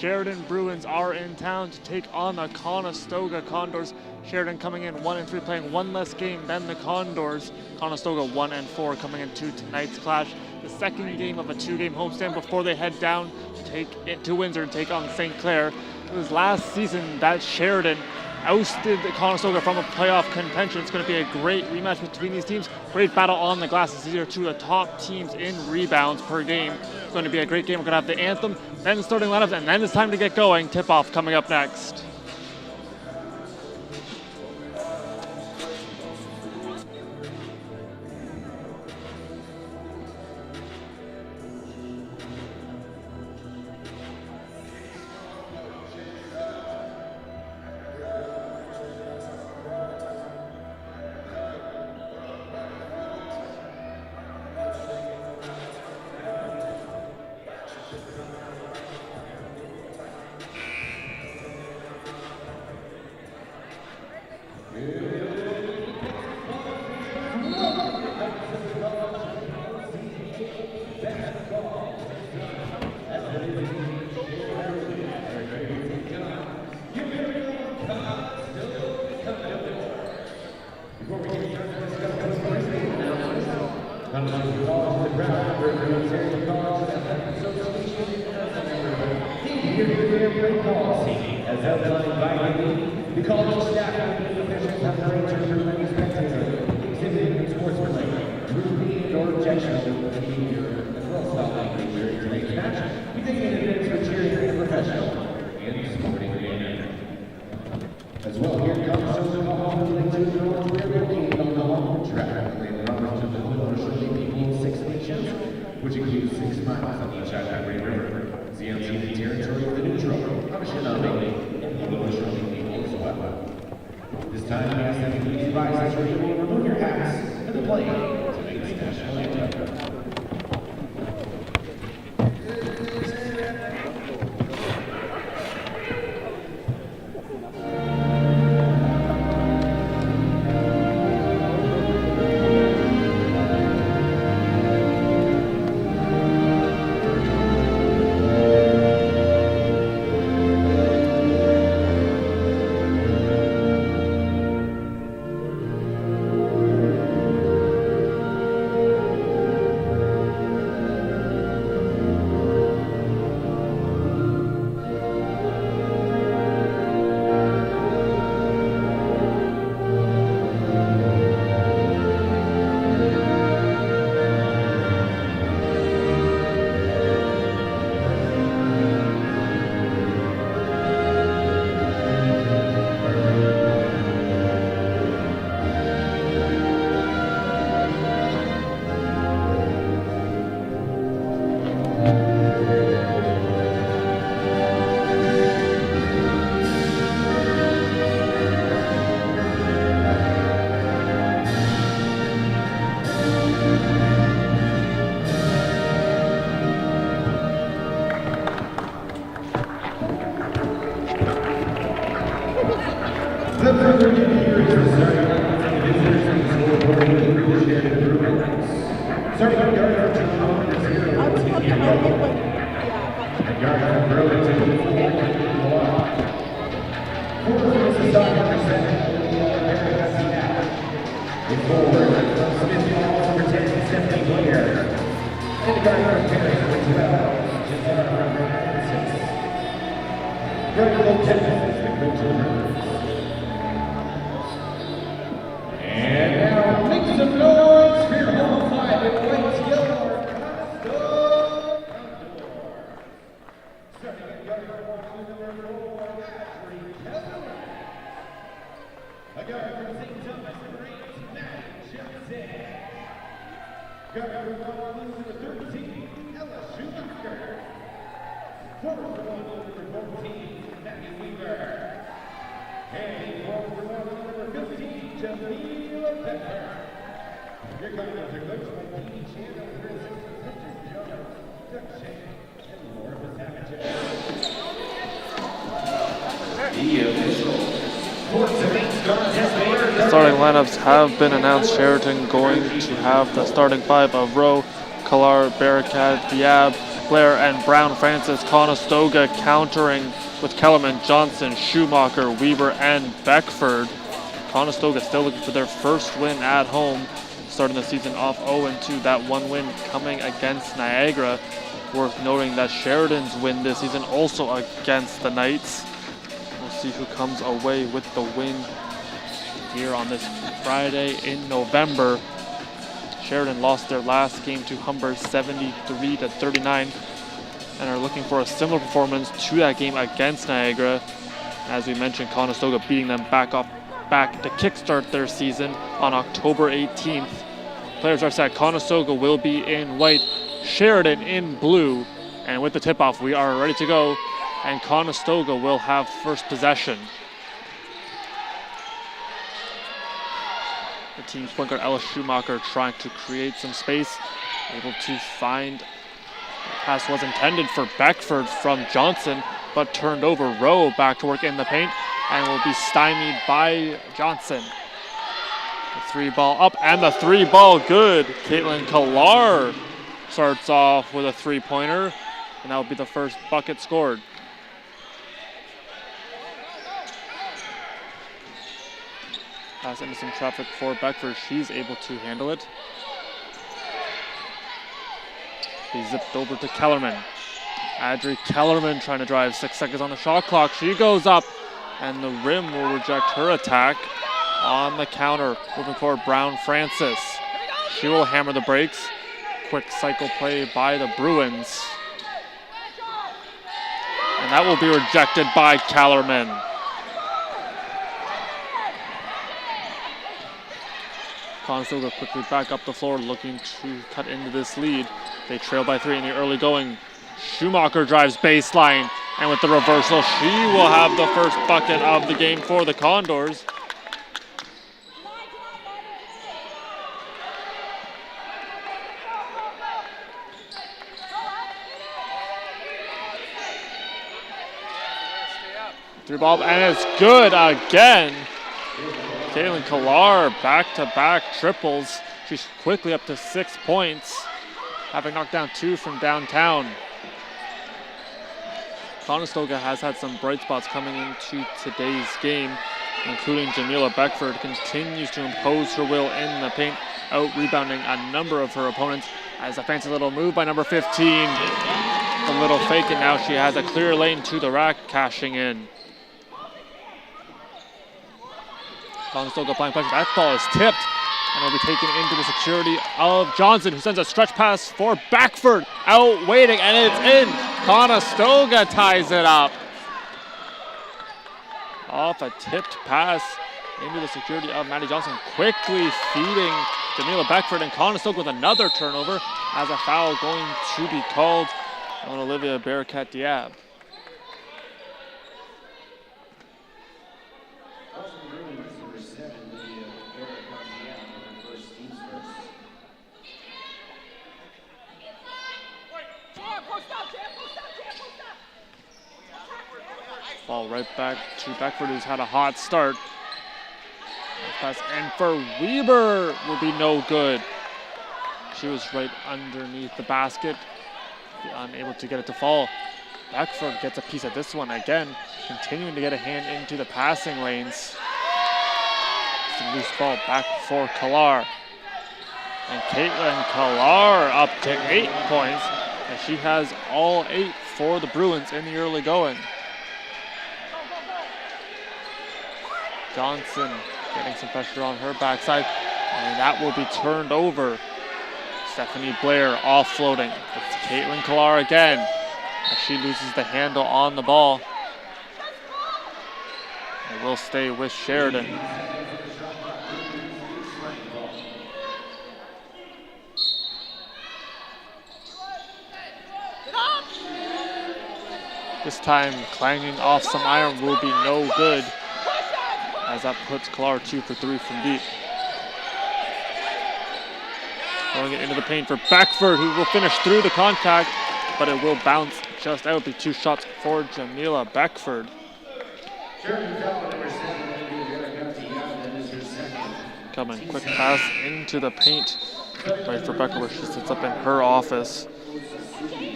Sheridan Bruins are in town to take on the Conestoga Condors. Sheridan coming in 1-3, playing one less game than the Condors. Conestoga 1-4 coming into tonight's clash. The second game of a two-game homestand before they head down to Windsor and take on St. Clair. It was last season that Sheridan ousted the Conestoga from a playoff contention. It's going to be a great rematch between these teams. Great battle on the glass. These are two of the top teams in rebounds per game. It's going to be a great game. We're going to have the anthem, then the starting lineups, and then it's time to get going. Tip-off coming up next. As outlined by the college staff and officials have arranged for many spectators exhibiting sportsmanlike, routine or objectionable behavior, as well as style language during today's match. We think it is for cheering in a professional and sporting manner. As well, here comes the ball to the North River League on the long track. They promise to the little people 6 nations, which includes 6 miles on each side of the river. CMC the territory of the neutral, Hamashinami, and the little people as well. This time, we ask that you please rise as you remove your hats and the play to make this national anthem. The further here is the starting line of visitors and scoreboard for the Sheridan Bruins. Starting on guard for Toronto is here to and guard for Burlington to the block. Forward is the starting percent in forward from Smith Falls for 10 and 17 players. And the guard for Paris for 12, just out from Francis. Greg Lieutenant is the coach of the Bruins. And now, make some noise for your home 5 in white, yellow, Conestoga. Starting at guard number 4, Ashley Kelly. A guard from St. Thomas, number 8, Matt Johnson. Guard number 13, Ella Schumacher. Forward number 14, Matthew Weaver. And forward number 15, Jamila Pepper. Your guys are coached by Dean Chan, her assistant Richard Jones, Doug Shane, and Laura Pasavage. The official starting lineups have been announced. Sheridan going to have the starting 5 of Rowe, Kalar, Barakat, Diab, Blair and Brown Francis. Conestoga countering with Kellerman, Johnson, Schumacher, Weaver, and Beckford. Conestoga still looking for their first win at home, starting the season off 0-2. That one win coming against Niagara. Worth noting that Sheridan's win this season also against the Knights. We'll see who comes away with the win here on this Friday in November. Sheridan lost their last game to Humber 73-39 and are looking for a similar performance to that game against Niagara. As we mentioned, Conestoga beating them back to kickstart their season on October 18th. Players are set. Conestoga will be in white, Sheridan in blue, and with the tip-off we are ready to go, and Conestoga will have first possession. The team's point guard Ella Schumacher trying to create some space, able to find. The pass was intended for Beckford from Johnson, but turned over. Rowe back to work in the paint and will be stymied by Johnson. The three ball up and the three ball good. Caitlin Killar starts off with a three-pointer, and that will be the first bucket scored. Pass into some traffic for Beckford. She's able to handle it. He zipped over to Kellerman. Adri Kellerman trying to drive. 6 seconds on the shot clock. She goes up, and the rim will reject her attack. On the counter, moving forward, Brown Francis. She will hammer the breaks. Quick cycle play by the Bruins. And that will be rejected by Kellerman. Conestoga quickly back up the floor, looking to cut into this lead. They trail by 3 in the early going. Schumacher drives baseline, and with the reversal, she will have the first bucket of the game for the Condors. Three ball, and it's good again. Caitlin Killar back-to-back triples. She's quickly up to 6 points, having knocked down 2 from downtown. Conestoga has had some bright spots coming into today's game, including Jamila Beckford continues to impose her will in the paint, out-rebounding a number of her opponents. As a fancy little move by number 15. The little fake, and now she has a clear lane to the rack, cashing in. Conestoga applying pressure. That ball is tipped and will be taken into the security of Johnson, who sends a stretch pass for Beckford. Out waiting, and it's in. Conestoga ties it up. Off a tipped pass into the security of Maddie Johnson, quickly feeding Jamila Beckford, and Conestoga with another turnover as a foul going to be called on Olivia Bearcat-Diab. Ball right back to Beckford, who's had a hot start. Pass in for Weber will be no good. She was right underneath the basket, unable to get it to fall. Beckford gets a piece of this one again, continuing to get a hand into the passing lanes. It's a loose ball back for Killar. And Caitlin Killar up to 8 points, and she has all 8 for the Bruins in the early going. Johnson getting some pressure on her backside, and that will be turned over. Stephanie Blair offloading. It's Caitlin Killar again, as she loses the handle on the ball. It will stay with Sheridan. This time, clanging off some iron will be no good, as that puts Killar 2 for 3 from deep. Throwing it into the paint for Beckford, who will finish through the contact, but it will bounce just out. Be 2 shots for Jamila Beckford. Coming, quick pass into the paint, right for Beckford, where she sits up in her office.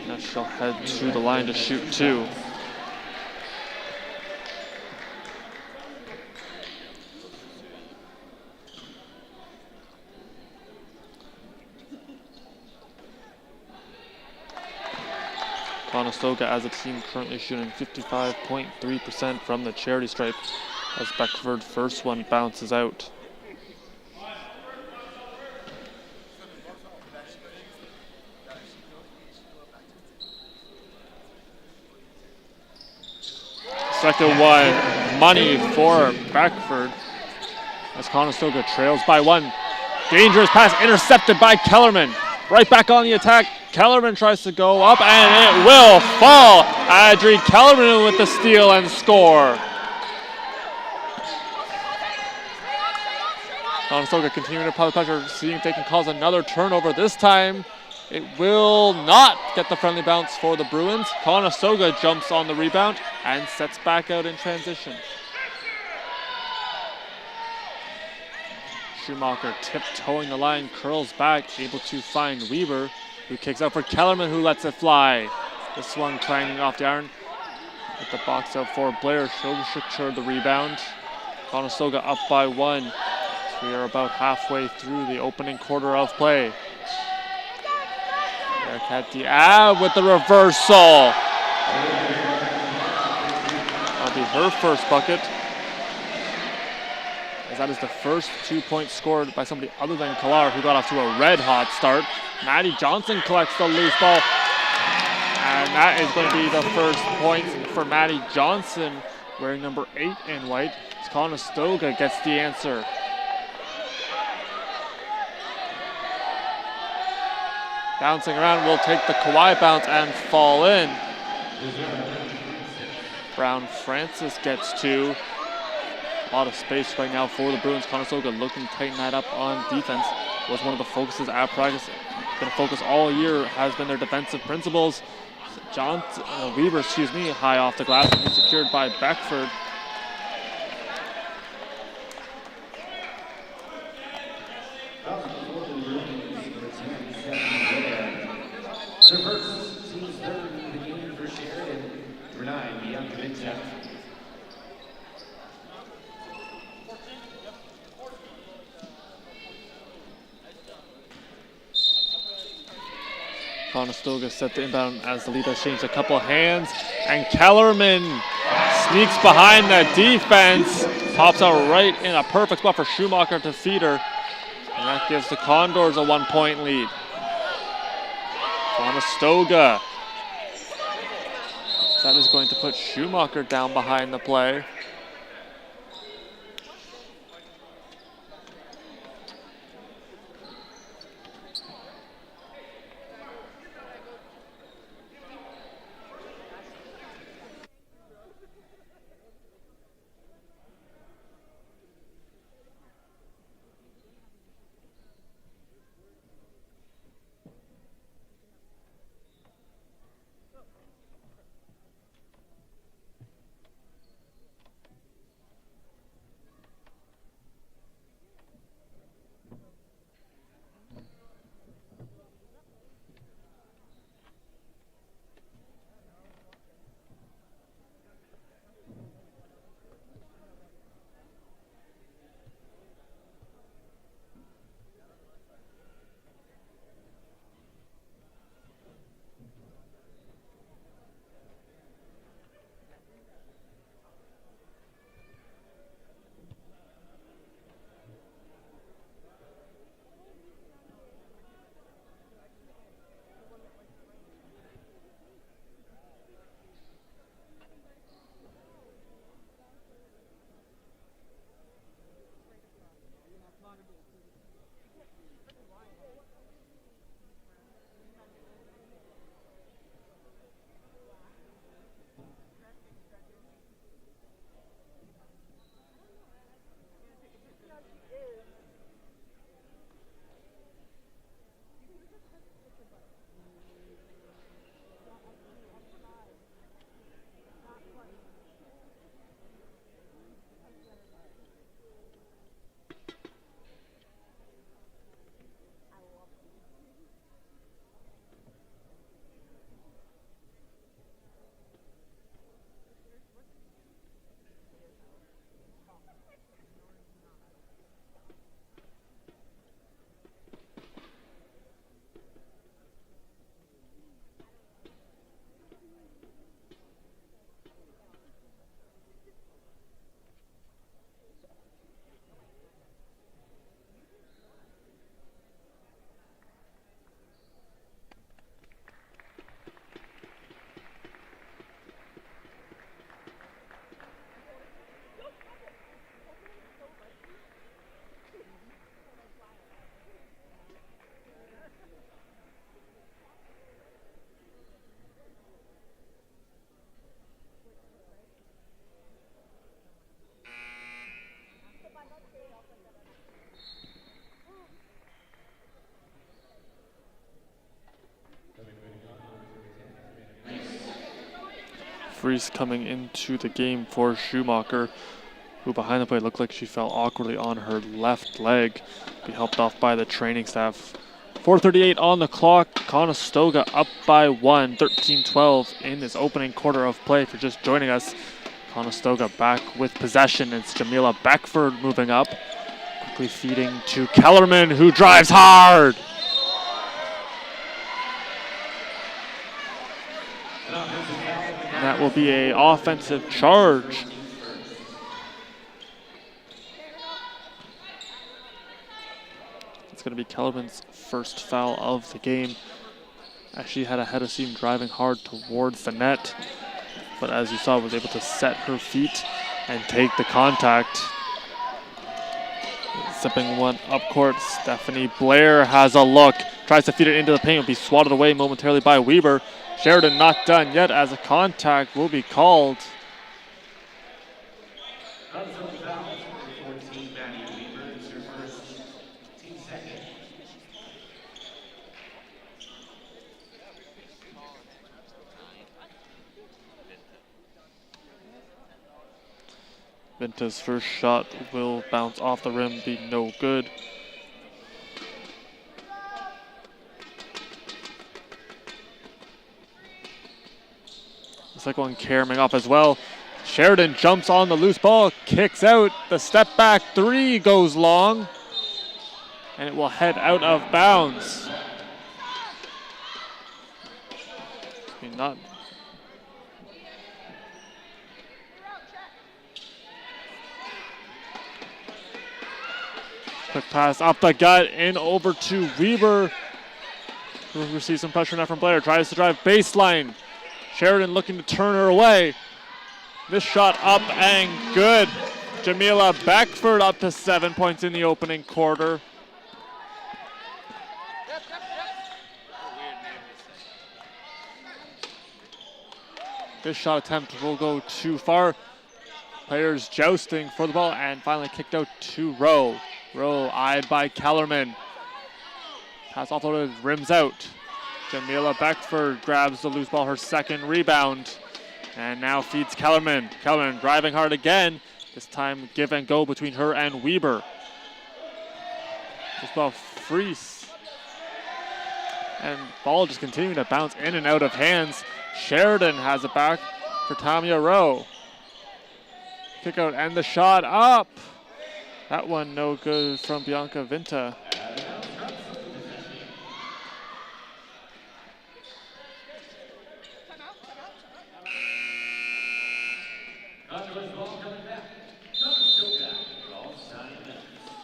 Now she'll head to the line to shoot 2. Conestoga as a team currently shooting 55.3% from the charity stripe as Beckford first one bounces out. Second one, money for Beckford as Conestoga trails by 1. Dangerous pass intercepted by Kellerman. Right back on the attack. Kellerman tries to go up and it will fall. Adri Kellerman with the steal and score. Conestoga continuing to apply the pressure, seeing if they can cause another turnover. This time it will not get the friendly bounce for the Bruins. Conestoga jumps on the rebound and sets back out in transition. Schumacher tiptoeing the line, curls back, able to find Weber, who kicks out for Kellerman, who lets it fly. This one clanging off the iron. With the box out for Blair, shoulder secured the rebound. Conestoga up by 1. So we are about halfway through the opening quarter of play. Bearcat Diab with the reversal. That'll be her first bucket. As that is the first 2 points scored by somebody other than Kalar, who got off to a red-hot start. Maddie Johnson collects the loose ball. And that is going to be the first points for Maddie Johnson, wearing number 8 in white. Conestoga gets the answer. Bouncing around, will take the Kawhi bounce and fall in. Brown Francis gets 2. A lot of space right now for the Bruins. Conestoga looking to tighten that up on defense. Was one of the focuses at practice. Been a focus all year, has been their defensive principles. Weber, high off the glass, and secured by Beckford. The first team's third in the game for Sheridan. Number 9, Bianca Vincent. Conestoga set the inbound as the lead has changed a couple hands, and Kellerman sneaks behind the defense, pops out right in a perfect spot for Schumacher to feed her, and that gives the Condors a 1-point lead. Conestoga. That is going to put Schumacher down behind the play. Fries coming into the game for Schumacher, who behind the play looked like she fell awkwardly on her left leg. Be helped off by the training staff. 4:38 on the clock. Conestoga up by 1, 13-12 in this opening quarter of play. If you're just joining us, Conestoga back with possession. It's Jamila Beckford moving up, quickly feeding to Kellerman, who drives hard. And that will be an offensive charge. It's going to be Kellerman's first foul of the game, as she had a head of steam driving hard towards the net, but as you saw, was able to set her feet and take the contact. Zipping one up court, Stephanie Blair has a look, tries to feed it into the paint, will be swatted away momentarily by Weber. Sheridan not done yet, as a contact will be called. Vinta's first shot will bounce off the rim, be no good. The second one carrying up as well. Sheridan jumps on the loose ball, kicks out. The step back three goes long, and it will head out of bounds. Not quick pass up the gut and over to Weber, who receives some pressure now from Blair. Tries to drive baseline. Sheridan looking to turn her away. This shot up and good. Jamila Beckford up to 7 points in the opening quarter. This shot attempt will go too far. Players jousting for the ball and finally kicked out to Rowe. Rowe eyed by Kellerman. Pass offloaded, rims out. Jamila Beckford grabs the loose ball, her second rebound. And now feeds Kellerman. Kellerman driving hard again. This time give and go between her and Weber. This ball Fries. And ball just continuing to bounce in and out of hands. Sheridan has it back for Tamia Rowe. Kick out and the shot up. That one no good from Bianca Vinta.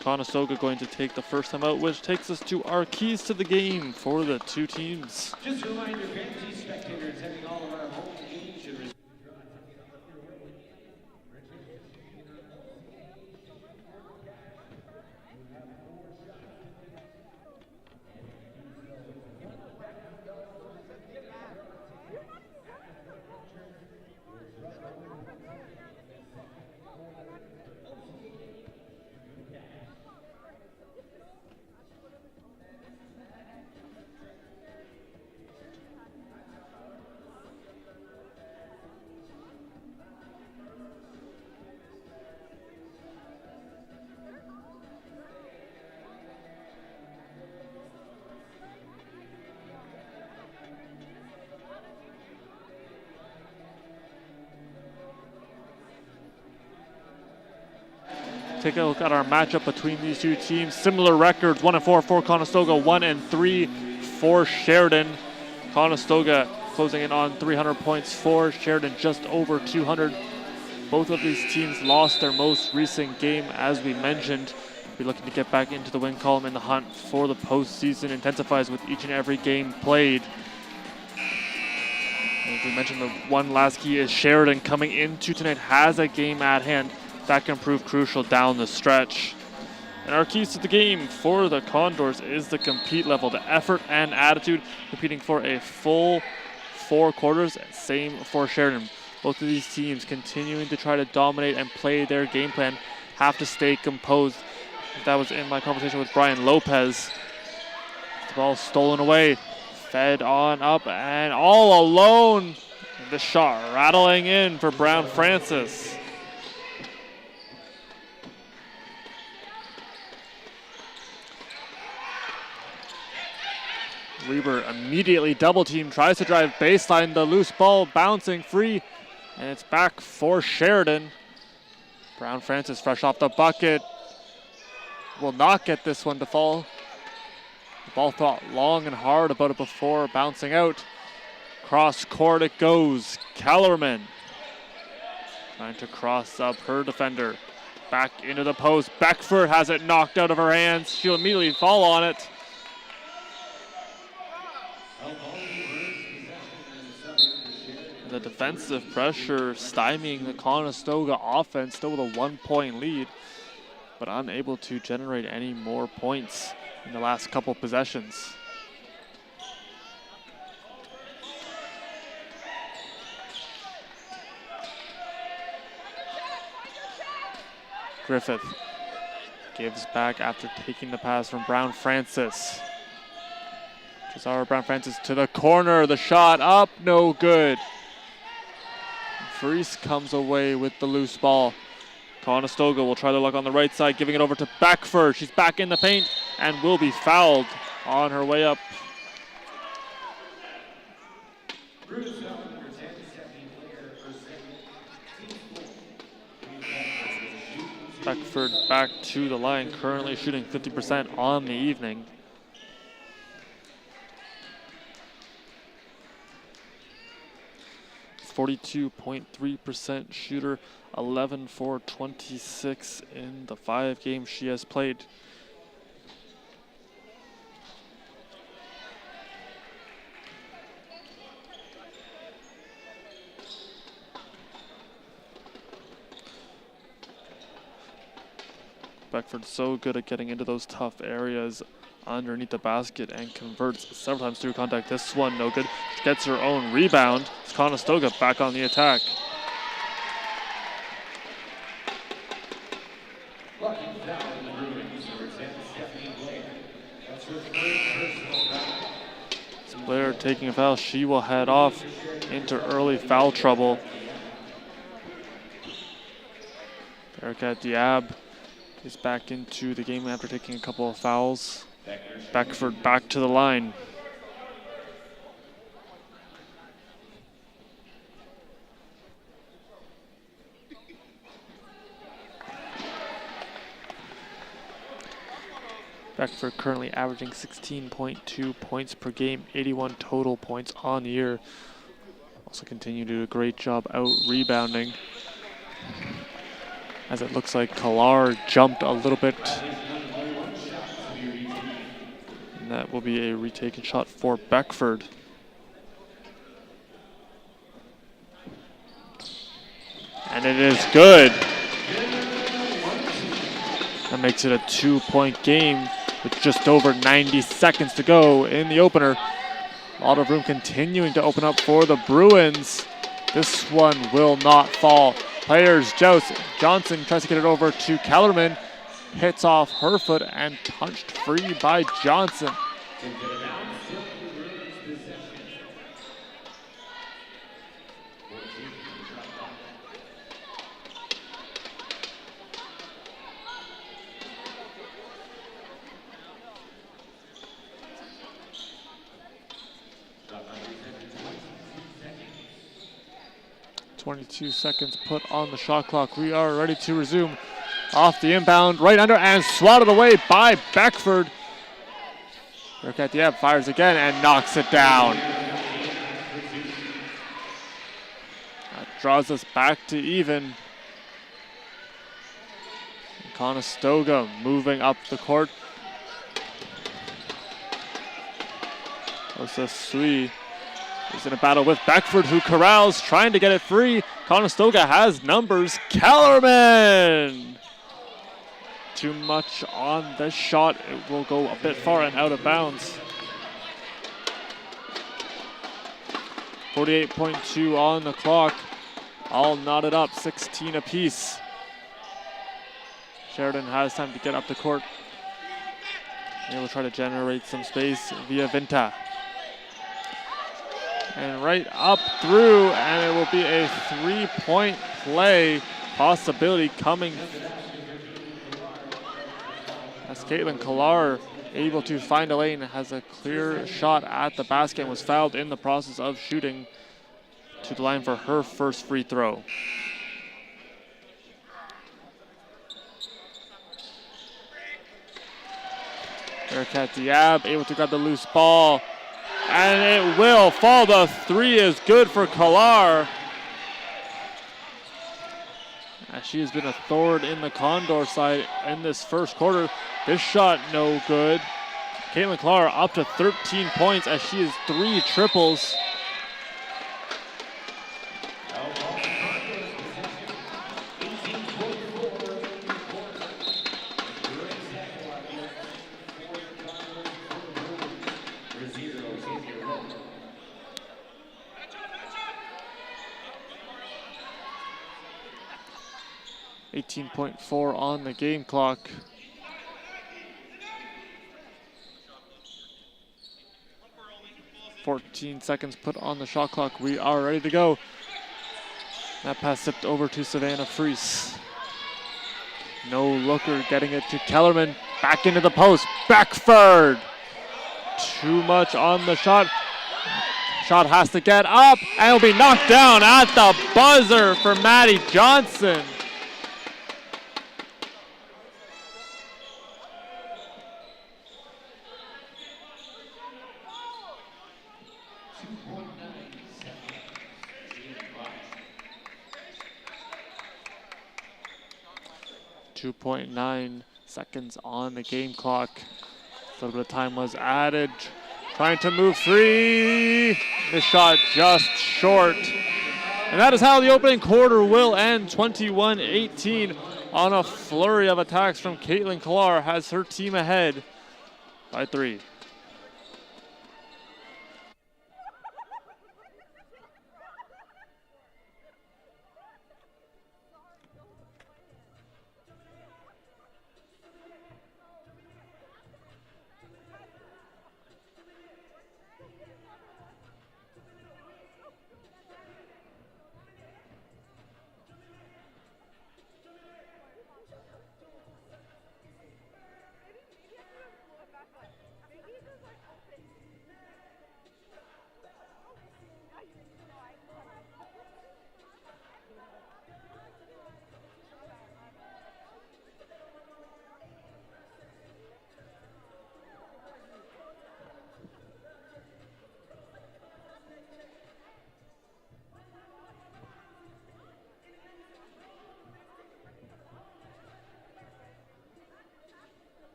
Conestoga going to take the first time out, which takes us to our keys to the game for the two teams. Just a reminder, fantasy spectators having all of our home games should receive. Take a look at our matchup between these two teams. Similar records, 1-4 for Conestoga, 1-3 for Sheridan. Conestoga closing in on 300 points for Sheridan, just over 200. Both of these teams lost their most recent game, as we mentioned. We're looking to get back into the win column, and the hunt for the postseason intensifies with each and every game played. As we mentioned, the one last key is Sheridan coming into tonight has a game at hand that can prove crucial down the stretch. And our keys to the game for the Condors is the compete level, the effort and attitude, competing for a full 4 quarters. Same for Sheridan. Both of these teams continuing to try to dominate and play their game plan, have to stay composed. That was in my conversation with Brian Lopez. The ball stolen away, fed on up and all alone. The shot rattling in for Brown Francis. Weber immediately double team, tries to drive baseline, the loose ball bouncing free, and it's back for Sheridan. Brown Francis fresh off the bucket, will not get this one to fall. The ball thought long and hard about it before bouncing out. Cross court it goes. Kellerman trying to cross up her defender. Back into the post. Beckford has it knocked out of her hands. She'll immediately fall on it. The defensive pressure stymieing the Conestoga offense, still with a 1-point lead, but unable to generate any more points in the last couple possessions. Griffith gives back after taking the pass from Brown Francis. Cesaro Brown Francis to the corner, the shot up, no good. Freese comes away with the loose ball. Conestoga will try their luck on the right side, giving it over to Beckford. She's back in the paint and will be fouled on her way up. Beckford back to the line, currently shooting 50% on the evening. It's 42.3% shooter, 11 for 26 in the 5 games she has played. Beckford's so good at getting into those tough areas underneath the basket and converts several times through contact. This one no good. She gets her own rebound. It's Conestoga back on the attack. Blair taking a foul. She will head off into early foul trouble. Erica Diab is back into the game after taking a couple of fouls. Beckford back to the line. Beckford currently averaging 16.2 points per game, 81 total points on the year. Also continue to do a great job out rebounding, as it looks like Kalar jumped a little bit. And that will be a retaken shot for Beckford. And it is good. That makes it a 2-point game with just over 90 seconds to go in the opener. A lot of room continuing to open up for the Bruins. This one will not fall. Players joust. Johnson tries to get it over to Kellerman. Hits off her foot and punched free by Johnson. 22 seconds put on the shot clock. We are ready to resume. Off the inbound, right under, and swatted away by Beckford. Erica Diab fires again and knocks it down. That draws us back to even. Conestoga moving up the court. Osa Sui is in a battle with Beckford, who corrals, trying to get it free. Conestoga has numbers. Kellerman! Too much on this shot. It will go a bit far and out of bounds. 48.2 on the clock. All knotted up, 16 apiece. Sheridan has time to get up the court. They will try to generate some space via Vinta. and right up through, and it will be a 3-point play possibility coming as Caitlin Killar able to find a lane, has a clear shot at the basket and was fouled in the process of shooting to the line for her first free throw. Bearcat Diab able to grab the loose ball, and it will fall. The three is good for Killar. As she has been a thorn in the Condor side in this first quarter. This shot no good. Caitlin Killar up to 13 points as she has 3 triples. .4 on the game clock. .14 seconds put on the shot clock. We are ready to go. That pass tipped over to Savannah Freese. No looker getting it to Kellerman. Back into the post. Beckford. Too much on the shot. Shot has to get up and it'll be knocked down at the buzzer for Maddie Johnson. .9 seconds on the game clock. A little bit of time was added. Trying to move three. The shot just short. And that is how the opening quarter will end. 21-18 on a flurry of attacks from Caitlin Killar has her team ahead by 3.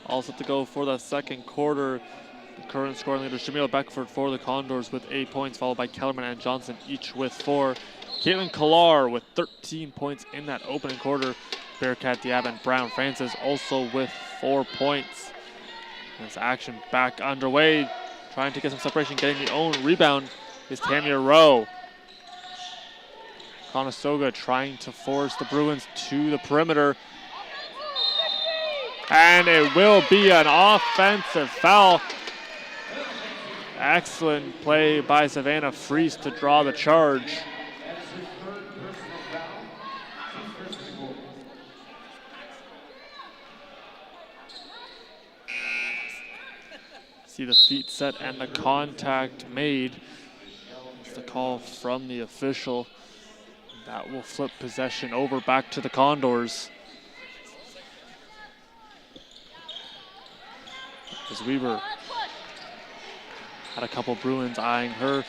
All set to go for the second quarter. The current scoring leader, Shamila Beckford for the Condors with 8 points, followed by Kellerman and Johnson, each with 4. Caitlin Killar with 13 points in that opening quarter. Bearcat Diab and Brown Francis also with 4 points. This action back underway. Trying to get some separation, getting the own rebound is Tamia Rowe. Conestoga trying to force the Bruins to the perimeter. And it will be an offensive foul. Excellent play by Savannah Fries to draw the charge. See the feet set and the contact made. It's the call from the official. That will flip possession over back to the Condors. As Weber had a couple Bruins eyeing her.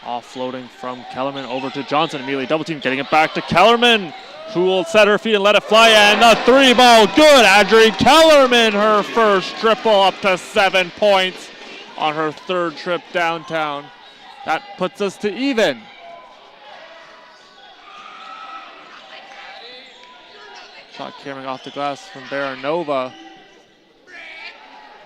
Offloading from Kellerman over to Johnson. Immediately double team, getting it back to Kellerman, who will set her feet and let it fly. And the 3-ball, good. Adri Kellerman, her first triple, up to 7 points on her third trip downtown. That puts us to even. Shot carrying off the glass from Baranova.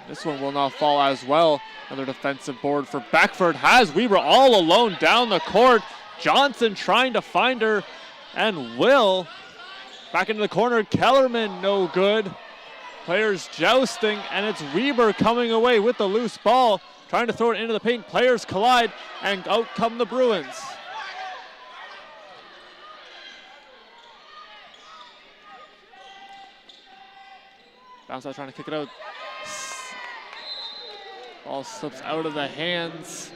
This one will not fall as well. Another defensive board for Beckford. Has Weber all alone down the court. Johnson trying to find her and will. Back into the corner. Kellerman no good. Players jousting, and it's Weber coming away with the loose ball. Trying to throw it into the paint. Players collide, and out come the Bruins. Bounce out trying to kick it out. Ball slips out of the hands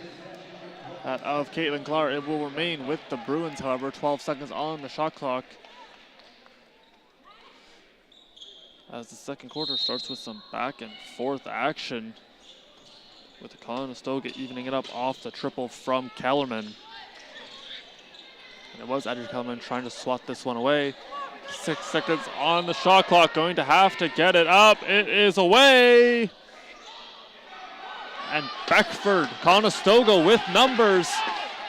of Caitlin Clark. It will remain with the Bruins, however. 12 seconds on the shot clock. As the second quarter starts with some back and forth action, with the Conestoga evening it up off the triple from Kellerman. And it was Adri Kellerman trying to swat this one away. 6 seconds on the shot clock, going to have to get it up. It is away. And Beckford, Conestoga with numbers.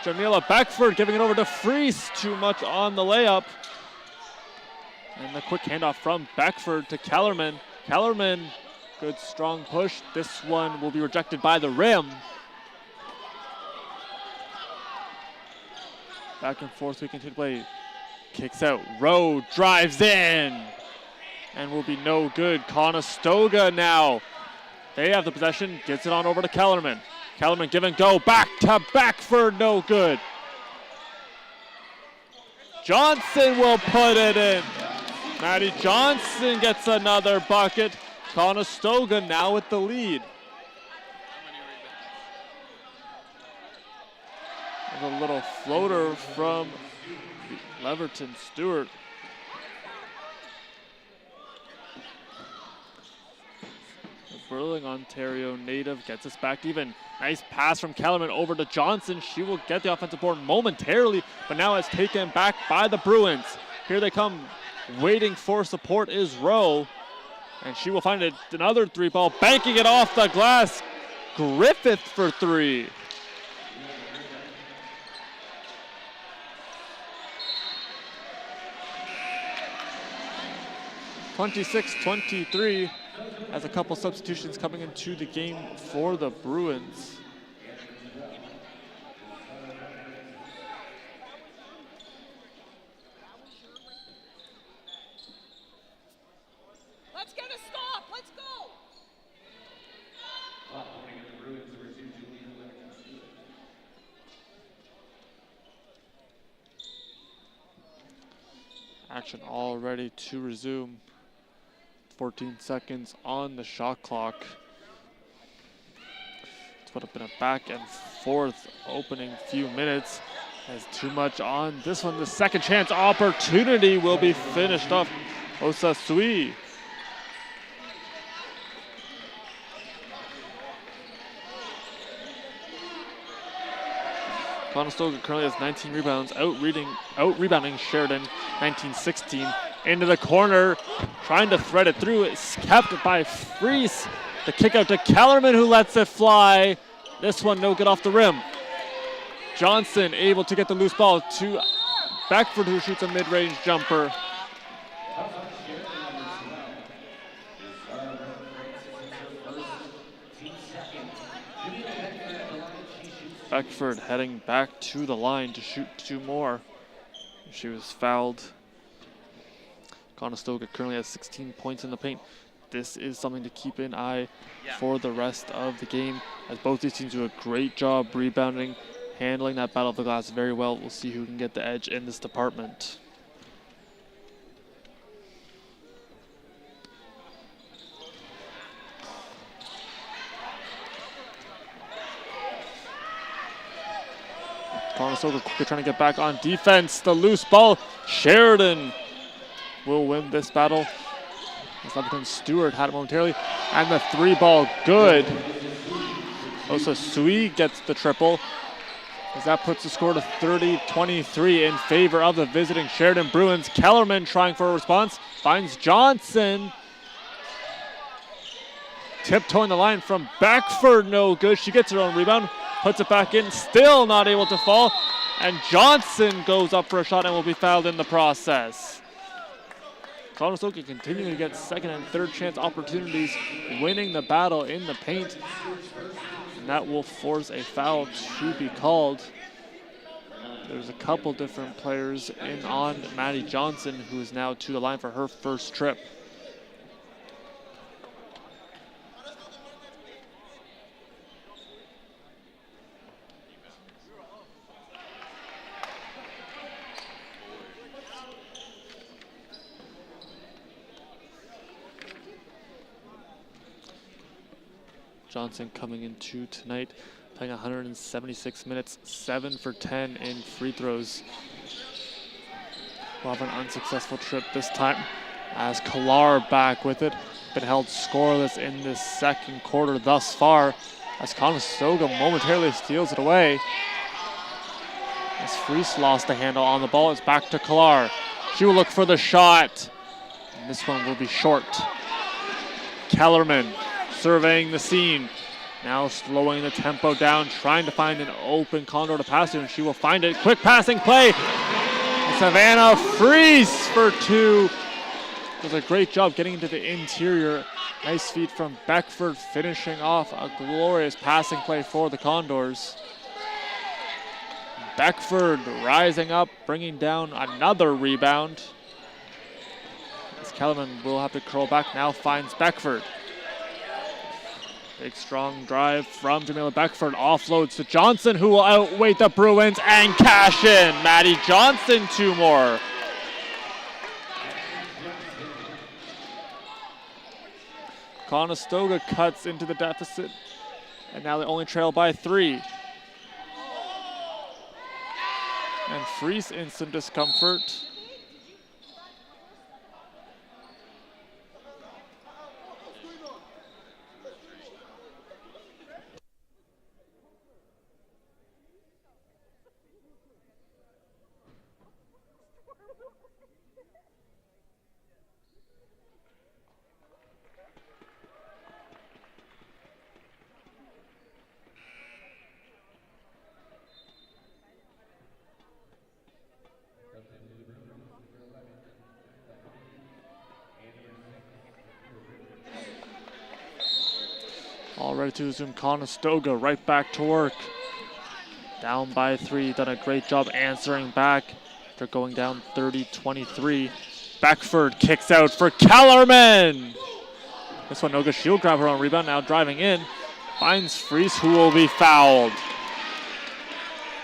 Jamila Beckford giving it over to Fries. Too much on the layup. And the quick handoff from Beckford to Kellerman. Kellerman, good strong push. This one will be rejected by the rim. Back and forth we continue to play. Kicks out, Rowe drives in. And will be no good. Conestoga now. They have the possession, gets it on over to Kellerman. Kellerman give and go, back to Beckford, no good. Johnson will put it in. Maddie Johnson gets another bucket. Conestoga now with the lead. There's a little floater from Leverton Stewart. Burling, Ontario native, gets us back even. Nice pass from Kellerman over to Johnson. She will get the offensive board momentarily, but now it's taken back by the Bruins. Here they come, waiting for support is Rowe, and she will find another 3-ball, banking it off the glass. Griffith for 3. (26-23). As a couple substitutions coming into the game for the Bruins. Let's get a stop. Let's go. Action all ready to resume. 14 seconds on the shot clock. It's put up in a back and forth opening few minutes. Has too much on this one. The second chance opportunity will be finished off. Osasui. Conestoga currently has 19 rebounds, out-rebounding Sheridan, 19-16. Into the corner, trying to thread it through. It's kept by Fries. The kick out to Kellerman, who lets it fly. This one no good off the rim. Johnson able to get the loose ball to Beckford, who shoots a mid-range jumper. Beckford heading back to the line to shoot 2 more. She was fouled. Conestoga currently has 16 points in the paint. this is something to keep an eye for the rest of the game, as both these teams do a great job rebounding, handling that battle of the glass very well. We'll see who can get the edge in this department. Conestoga quickly trying to get back on defense. The loose ball. Sheridan will win this battle. As Leverton Stewart had it momentarily. And the 3-ball good. Osa Sui gets the triple, as that puts the score to 30-23 in favor of the visiting Sheridan Bruins. Kellerman trying for a response. Finds Johnson. Tiptoeing the line from Beckford. No good. She gets her own rebound. Puts it back in, still not able to fall. And Johnson goes up for a shot and will be fouled in the process. Conestoga continuing to get second and third chance opportunities, winning the battle in the paint. And that will force a foul to be called. There's a couple different players in on Maddie Johnson, who is now to the line for her first trip. Johnson coming into tonight, playing 176 minutes, 7 for 10 in free throws. We'll have an unsuccessful trip this time, as Kalar back with it. Been held scoreless in this second quarter thus far, as Conestoga momentarily steals it away. As Freese lost the handle on the ball, it's back to Kalar. She will look for the shot, and this one will be short. Kellerman surveying the scene, now slowing the tempo down, trying to find an open Condor to pass to, and she will find it. Quick passing play. Savannah Freese for 2. Does a great job getting into the interior. Nice feed from Beckford, finishing off a glorious passing play for the Condors. Beckford rising up, bringing down another rebound. As Kellerman will have to curl back, now finds Beckford. Big strong drive from Jamila Beckford, offloads to Johnson, who will outweight the Bruins and cash in. Maddie Johnson, 2 more. Conestoga cuts into the deficit, and now they only trail by 3. And Freese in some discomfort. All ready to resume. Conestoga right back to work. Down by 3, done a great job answering back. They're going down 30-23. Beckford kicks out for Kellerman. This one no good. She'll grab her own rebound, now driving in. Finds Freese, who will be fouled.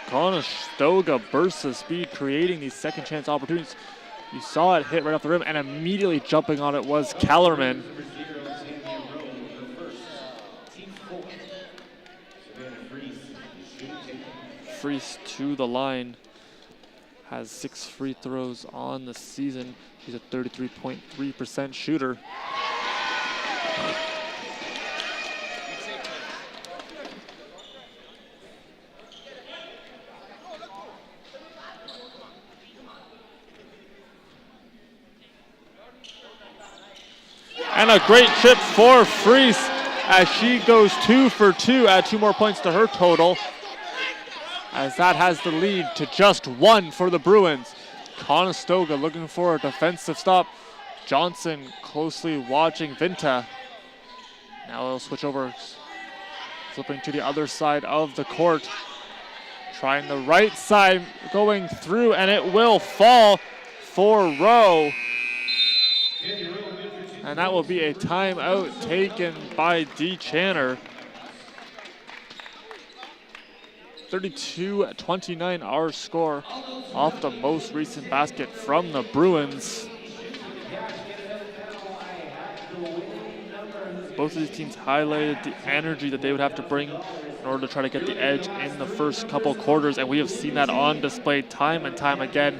Conestoga bursts of speed, creating these second chance opportunities. You saw it hit right off the rim, and immediately jumping on it was Kellerman. Freese to the line, has 6 free throws on the season. She's a 33.3% shooter. And a great trip for Freese, as she goes 2 for 2, add 2 more points to her total, as that has the lead to just 1 for the Bruins. Conestoga looking for a defensive stop. Johnson closely watching Vinta. Now they'll switch over, flipping to the other side of the court. Trying the right side, going through, and it will fall for Rowe. And that will be a timeout taken by D. Channer. 32-29 our score off the most recent basket from the Bruins. Both of these teams highlighted the energy that they would have to bring in order to try to get the edge in the first couple quarters, and we have seen that on display time and time again.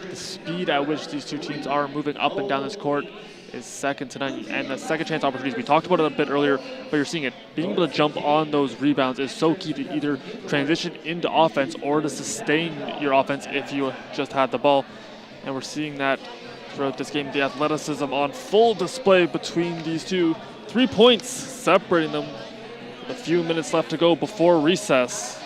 The speed at which these two teams are moving up and down this court is second to none, and the second chance opportunities, we talked about it a bit earlier, but you're seeing it. Being able to jump on those rebounds is so key to either transition into offense or to sustain your offense if you just had the ball. And we're seeing that throughout this game, the athleticism on full display between these two. 3 points separating them with a few minutes left to go before recess.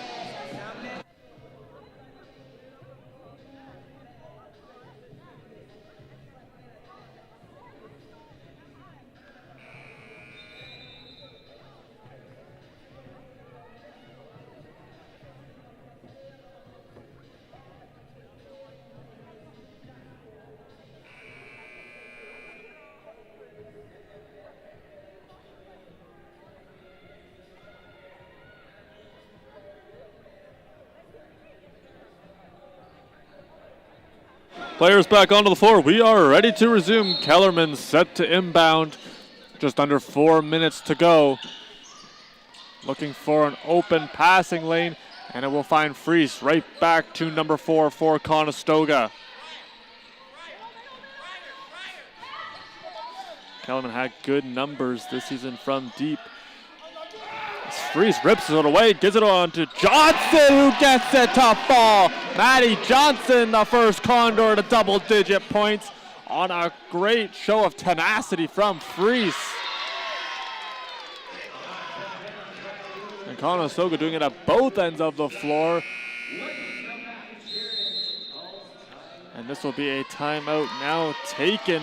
Players back onto the floor. We are ready to resume. Kellerman set to inbound. Just under 4 minutes to go. Looking for an open passing lane, and it will find Freese right back to number 4 for Conestoga. Kellerman had good numbers this season from deep. Freese rips it away, gives it on to Johnson, who gets it to fall. Matty Johnson, the first Condor to double-digit points on a great show of tenacity from Freese. And Conestoga doing it at both ends of the floor. And this will be a timeout now taken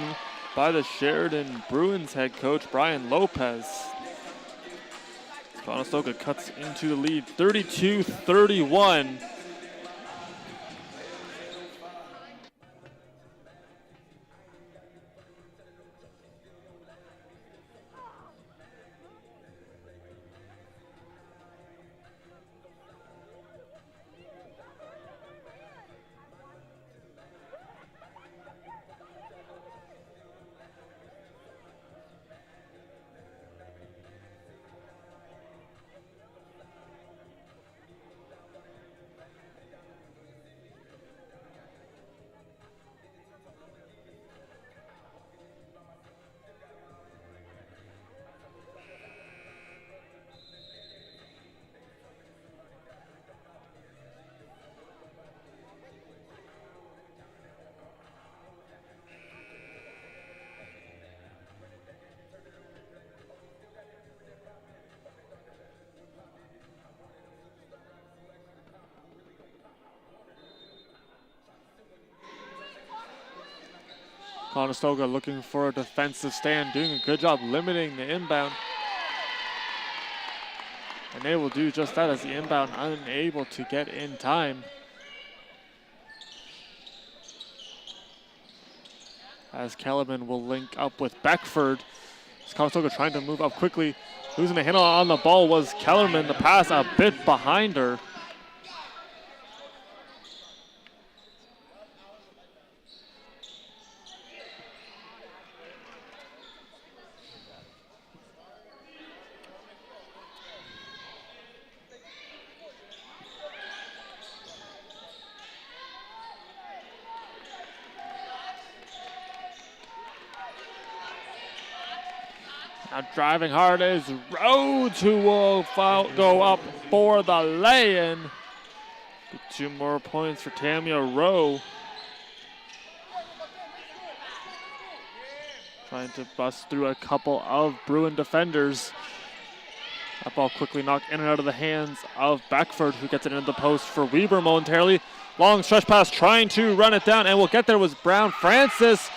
by the Sheridan Bruins head coach, Brian Lopez. Conestoga cuts into the lead, 32-31. Conestoga looking for a defensive stand, doing a good job limiting the inbound. And they will do just that as the inbound unable to get in time. As Kellerman will link up with Beckford. As Conestoga trying to move up quickly. Losing the handle on the ball was Kellerman. The pass a bit behind her. Now driving hard is Rhodes, who will go up for the lay-in. 2 more points for Tamia Rowe. Trying to bust through a couple of Bruin defenders. That ball quickly knocked in and out of the hands of Beckford, who gets it into the post for Weber momentarily. Long stretch pass trying to run it down, and will get there was Brown Francis.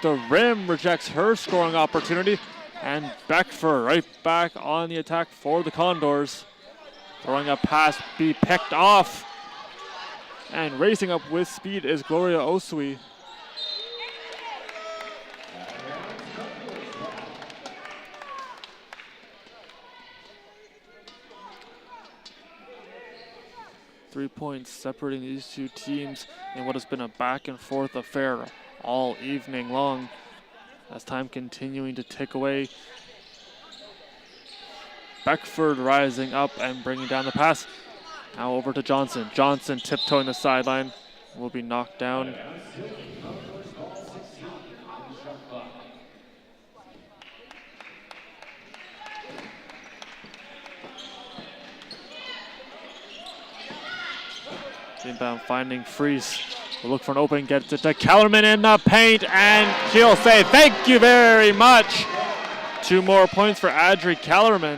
The rim rejects her scoring opportunity. And Beckford right back on the attack for the Condors. Throwing a pass, be picked off. And racing up with speed is Gloria Osui. 3 points separating these two teams in what has been a back and forth affair all evening long. As time continuing to tick away, Beckford rising up and bringing down the pass. Now over to Johnson. Johnson tiptoeing the sideline, will be knocked down. Inbound finding Freese. We'll look for an opening, gets it to Kellerman in the paint, and she'll say thank you very much. 2 more points for Adri Kellerman.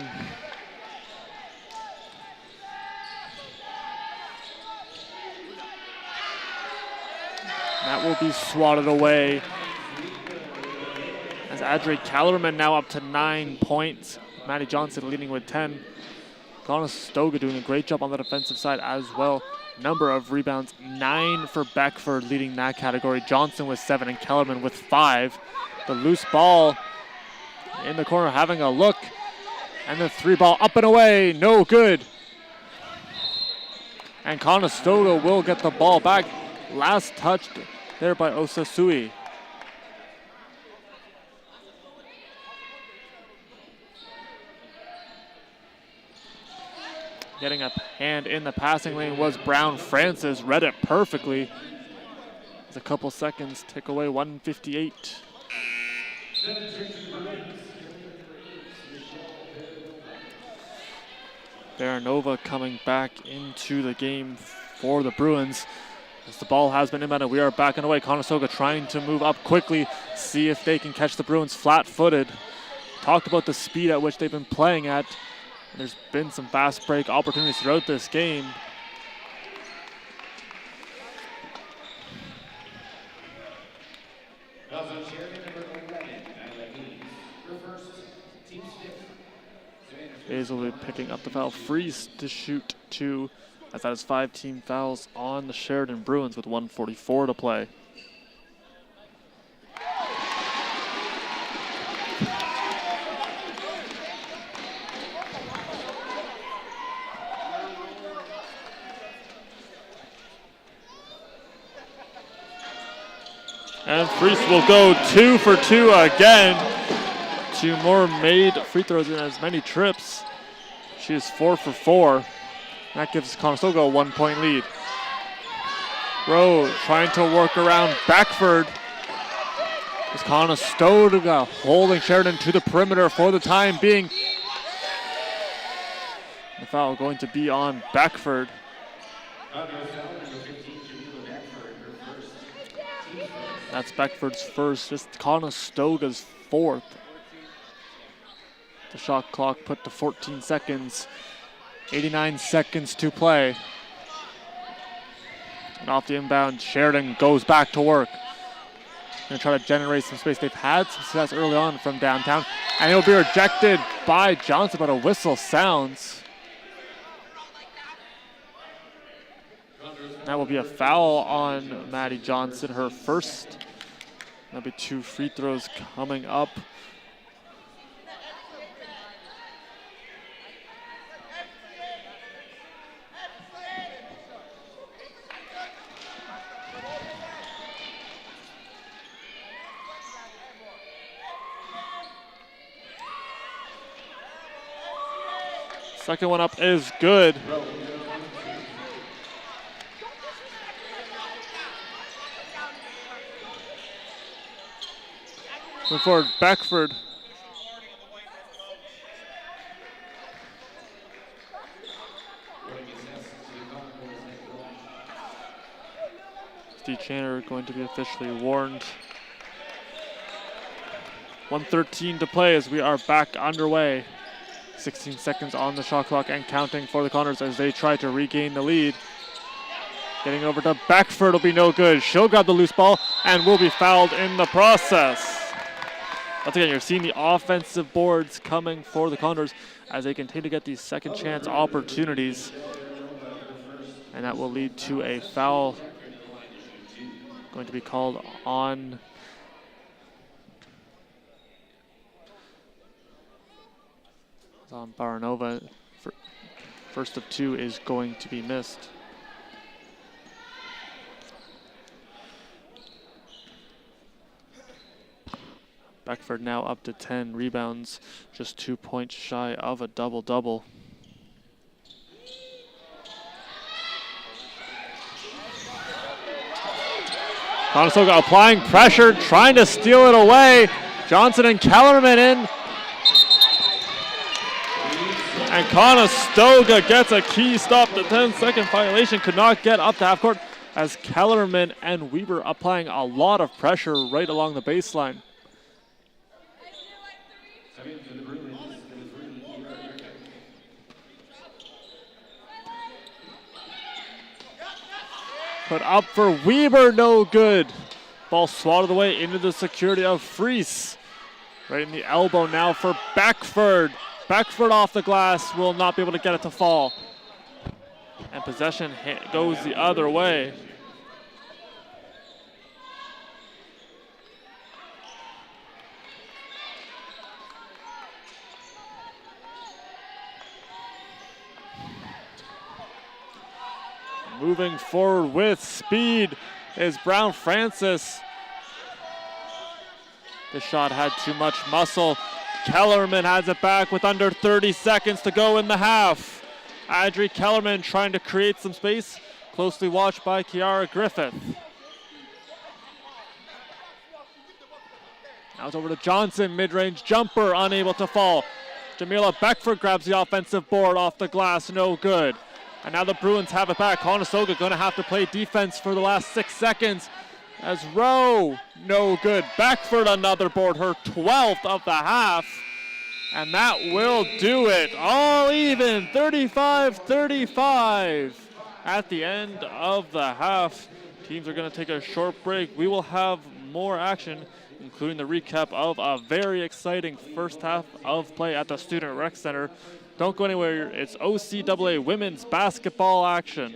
That will be swatted away. As Adri Kellerman now up to 9 points. Maddie Johnson leading with 10. Conestoga doing a great job on the defensive side as well. Number of rebounds, 9 for Beckford leading that category. Johnson with 7 and Kellerman with 5. The loose ball in the corner having a look. And the 3 ball up and away, no good. And Conestoga will get the ball back. Last touched there by Osasui. Getting a hand in the passing lane was Brown Francis. Read it perfectly. As a couple seconds tick away, 1:58. Baranova coming back into the game for the Bruins. As the ball has been inbounded, we are backing away. Conestoga trying to move up quickly, see if they can catch the Bruins flat-footed. Talked about the speed at which they've been playing at. There's been some fast break opportunities throughout this game. Hayes will be picking up the foul. Freeze to shoot 2, as that is 5 team fouls on the Sheridan Bruins with 1:44 to play. And Freese will go 2 for 2 again. 2 more made free throws in as many trips. She is 4 for 4. That gives Conestoga a 1-point lead. Rowe trying to work around Beckford. Is Conestoga holding Sheridan to the perimeter for the time being. The foul going to be on Beckford. That's Beckford's first, just Conestoga's 4th. The shot clock put to 14 seconds. 89 seconds to play. And off the inbound, Sheridan goes back to work. Gonna try to generate some space. They've had some success early on from downtown. And it'll be rejected by Johnson, but a whistle sounds. That will be a foul on Maddie Johnson, her first. That'll be 2 free throws coming up. Second one up is good. Moving forward, Beckford. Steve Channer going to be officially warned. 1:13 to play as we are back underway. 16 seconds on the shot clock and counting for the Condors as they try to regain the lead. Getting over to Beckford will be no good. She'll grab the loose ball and will be fouled in the process. Once again, you're seeing the offensive boards coming for the Condors as they continue to get these second chance opportunities. And that will lead to a foul going to be called on Baranova. First of 2 is going to be missed. Beckford now up to 10 rebounds, just 2 points shy of a double-double. Conestoga applying pressure, trying to steal it away. Johnson and Kellerman in. And Conestoga gets a key stop. The 10-second violation could not get up to half court as Kellerman and Weber applying a lot of pressure right along the baseline. Put up for Weber, no good. Ball swatted away into the security of Freese. Right in the elbow now for Beckford. Beckford off the glass, will not be able to get it to fall. And possession goes the other way. Moving forward with speed is Brown Francis. The shot had too much muscle. Kellerman has it back with under 30 seconds to go in the half. Adri Kellerman trying to create some space, closely watched by Kiara Griffith. Now it's over to Johnson, mid-range jumper, unable to fall. Jamila Beckford grabs the offensive board off the glass, no good. And now the Bruins have it back. Conestoga going to have to play defense for the last 6 seconds. As Rowe, no good. Beckford another board, her 12th of the half. And that will do it. All even, 35-35 at the end of the half. Teams are going to take a short break. We will have more action, including the recap of a very exciting first half of play at the Student Rec Center. Don't go anywhere. It's OCAA women's basketball action.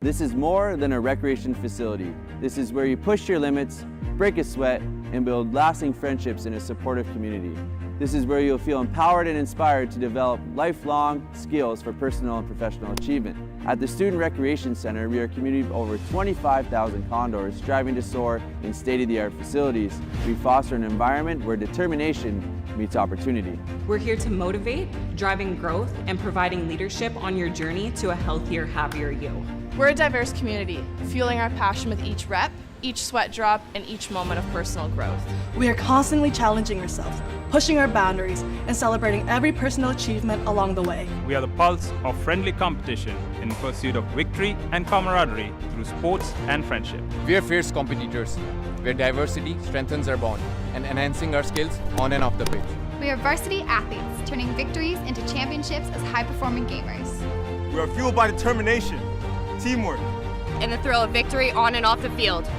This is more than a recreation facility. This is where you push your limits, break a sweat, and build lasting friendships in a supportive community. This is where you'll feel empowered and inspired to develop lifelong skills for personal and professional achievement. At the Student Recreation Center, we are a community of over 25,000 Condors striving to soar in state-of-the-art facilities. We foster an environment where determination meets opportunity. We're here to motivate, driving growth, and providing leadership on your journey to a healthier, happier you. We're a diverse community, fueling our passion with each rep, each sweat drop, and each moment of personal growth. We are constantly challenging ourselves, pushing our boundaries, and celebrating every personal achievement along the way. We are the pulse of friendly competition in pursuit of victory and camaraderie through sports and friendship. We are fierce competitors, where diversity strengthens our bond and enhancing our skills on and off the pitch. We are varsity athletes, turning victories into championships as high-performing gamers. We are fueled by determination, teamwork, And the thrill of victory on and off the field.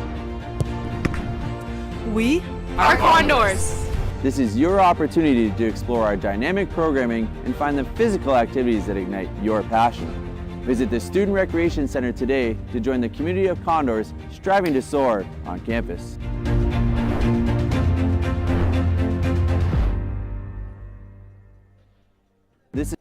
We Our Condors! This is your opportunity to explore our dynamic programming and find the physical activities that ignite your passion. Visit the Student Recreation Center today to join the community of Condors striving to soar on campus. This is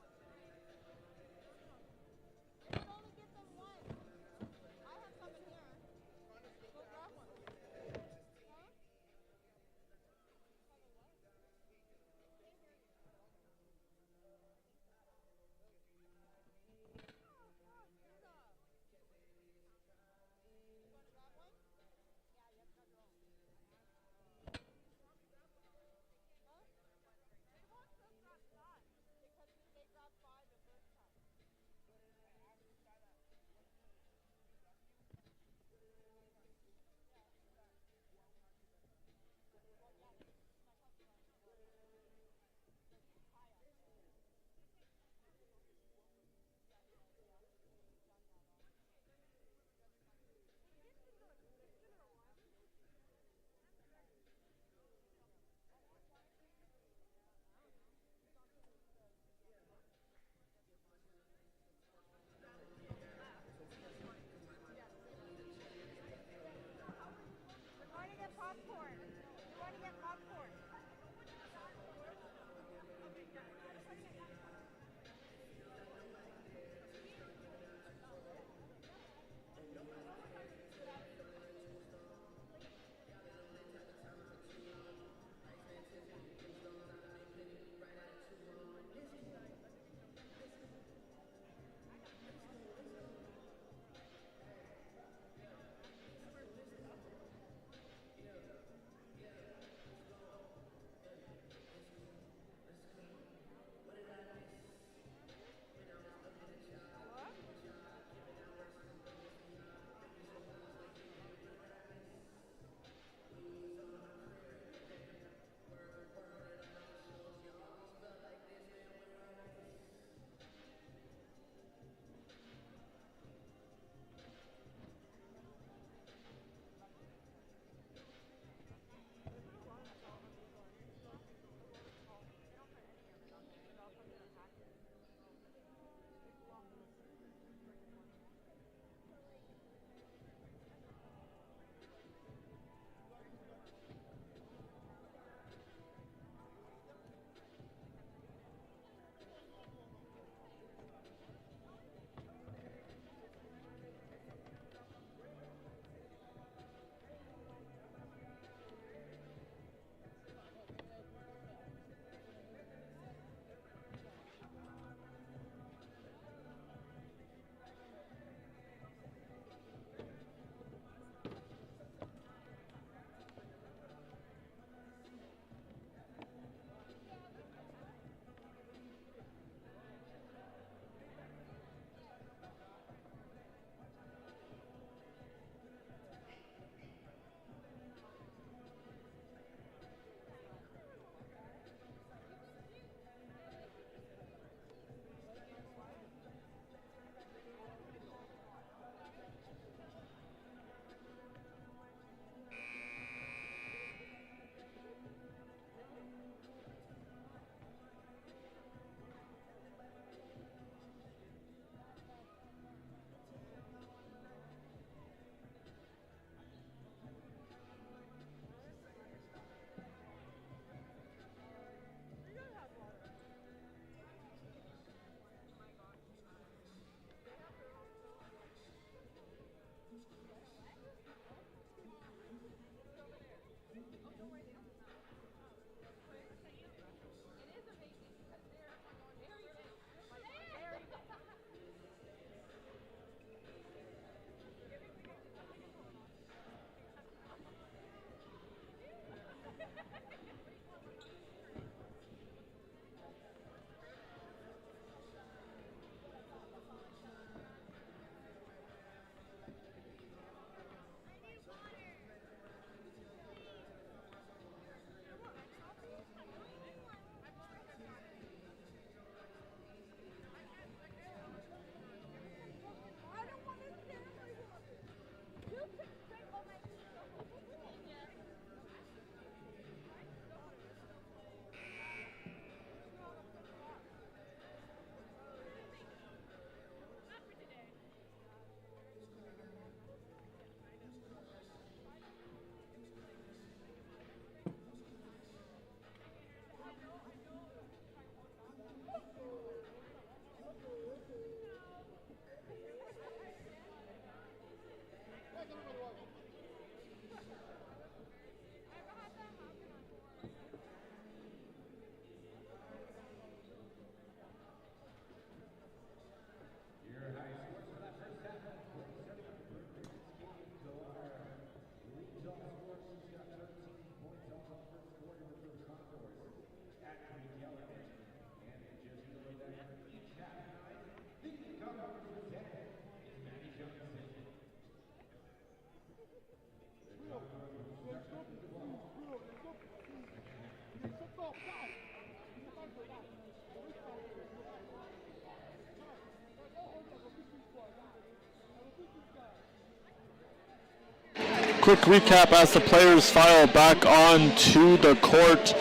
quick recap as the players file back onto the court.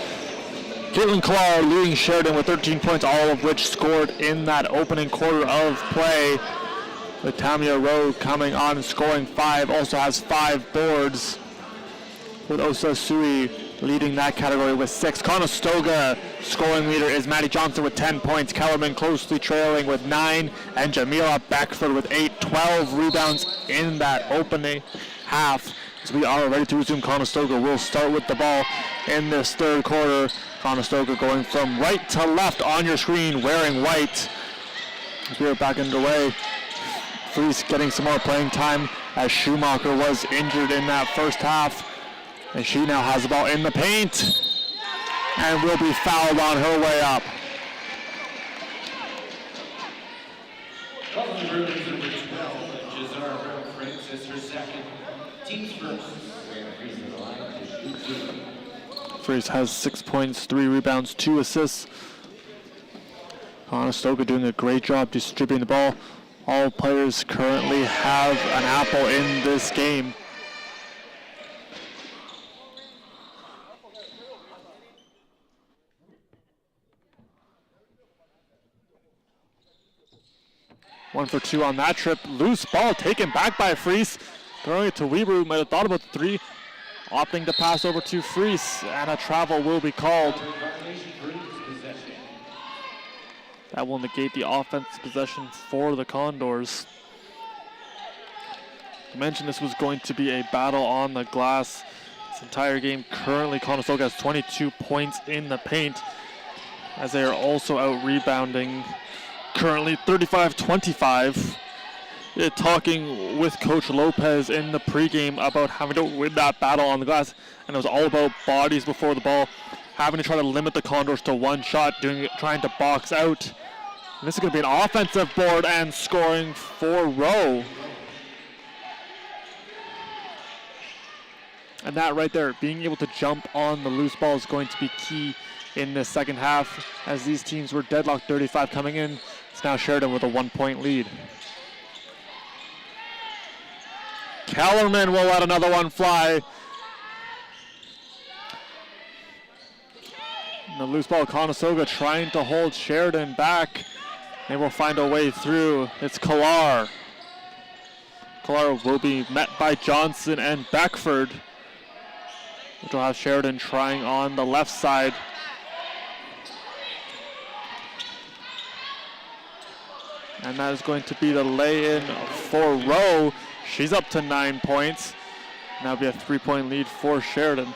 Caitlin Clark leading Sheridan with 13 points, all of which scored in that opening quarter of play. With Tamia Rowe coming on and scoring 5, also has 5 boards. With Osa Sui leading that category with 6. Conestoga scoring leader is Maddie Johnson with 10 points. Kellerman closely trailing with 9. And Jamila Beckford with 8. 12 rebounds in that opening half. As we are ready to resume, Conestoga will start with the ball in this third quarter. Conestoga going from right to left on your screen, wearing white. As we are back underway. Fries getting some more playing time as Schumacher was injured in that first half. And she now has the ball in the paint and will be fouled on her way up. Fries has 6 points, 3 rebounds, 2 assists. Conestoga doing a great job distributing the ball. All players currently have an apple in this game. One for 2 on that trip. Loose ball taken back by Fries. Throwing it to Weber, who might have thought about the 3. Opting to pass over to Fries, and a travel will be called. That will negate the offensive possession for the Condors. I mentioned this was going to be a battle on the glass this entire game. Currently, Conestoga has 22 points in the paint, as they are also out rebounding. Currently 35-25. Talking with Coach Lopez in the pregame about having to win that battle on the glass, and it was all about bodies before the ball, having to try to limit the Condors to one shot, trying to box out. And this is going to be an offensive board and scoring for Rowe. And that right there, being able to jump on the loose ball is going to be key in the second half, as these teams were deadlocked 35 coming in. It's now Sheridan with a 1-point lead. Kellerman will let another one fly. And the loose ball, Conestoga trying to hold Sheridan back. They will find a way through. It's Kalar. Kalar will be met by Johnson and Beckford, which will have Sheridan trying on the left side. And that is going to be the lay-in for Rowe. She's up to 9 points. Now be a 3-point lead for Sheridan.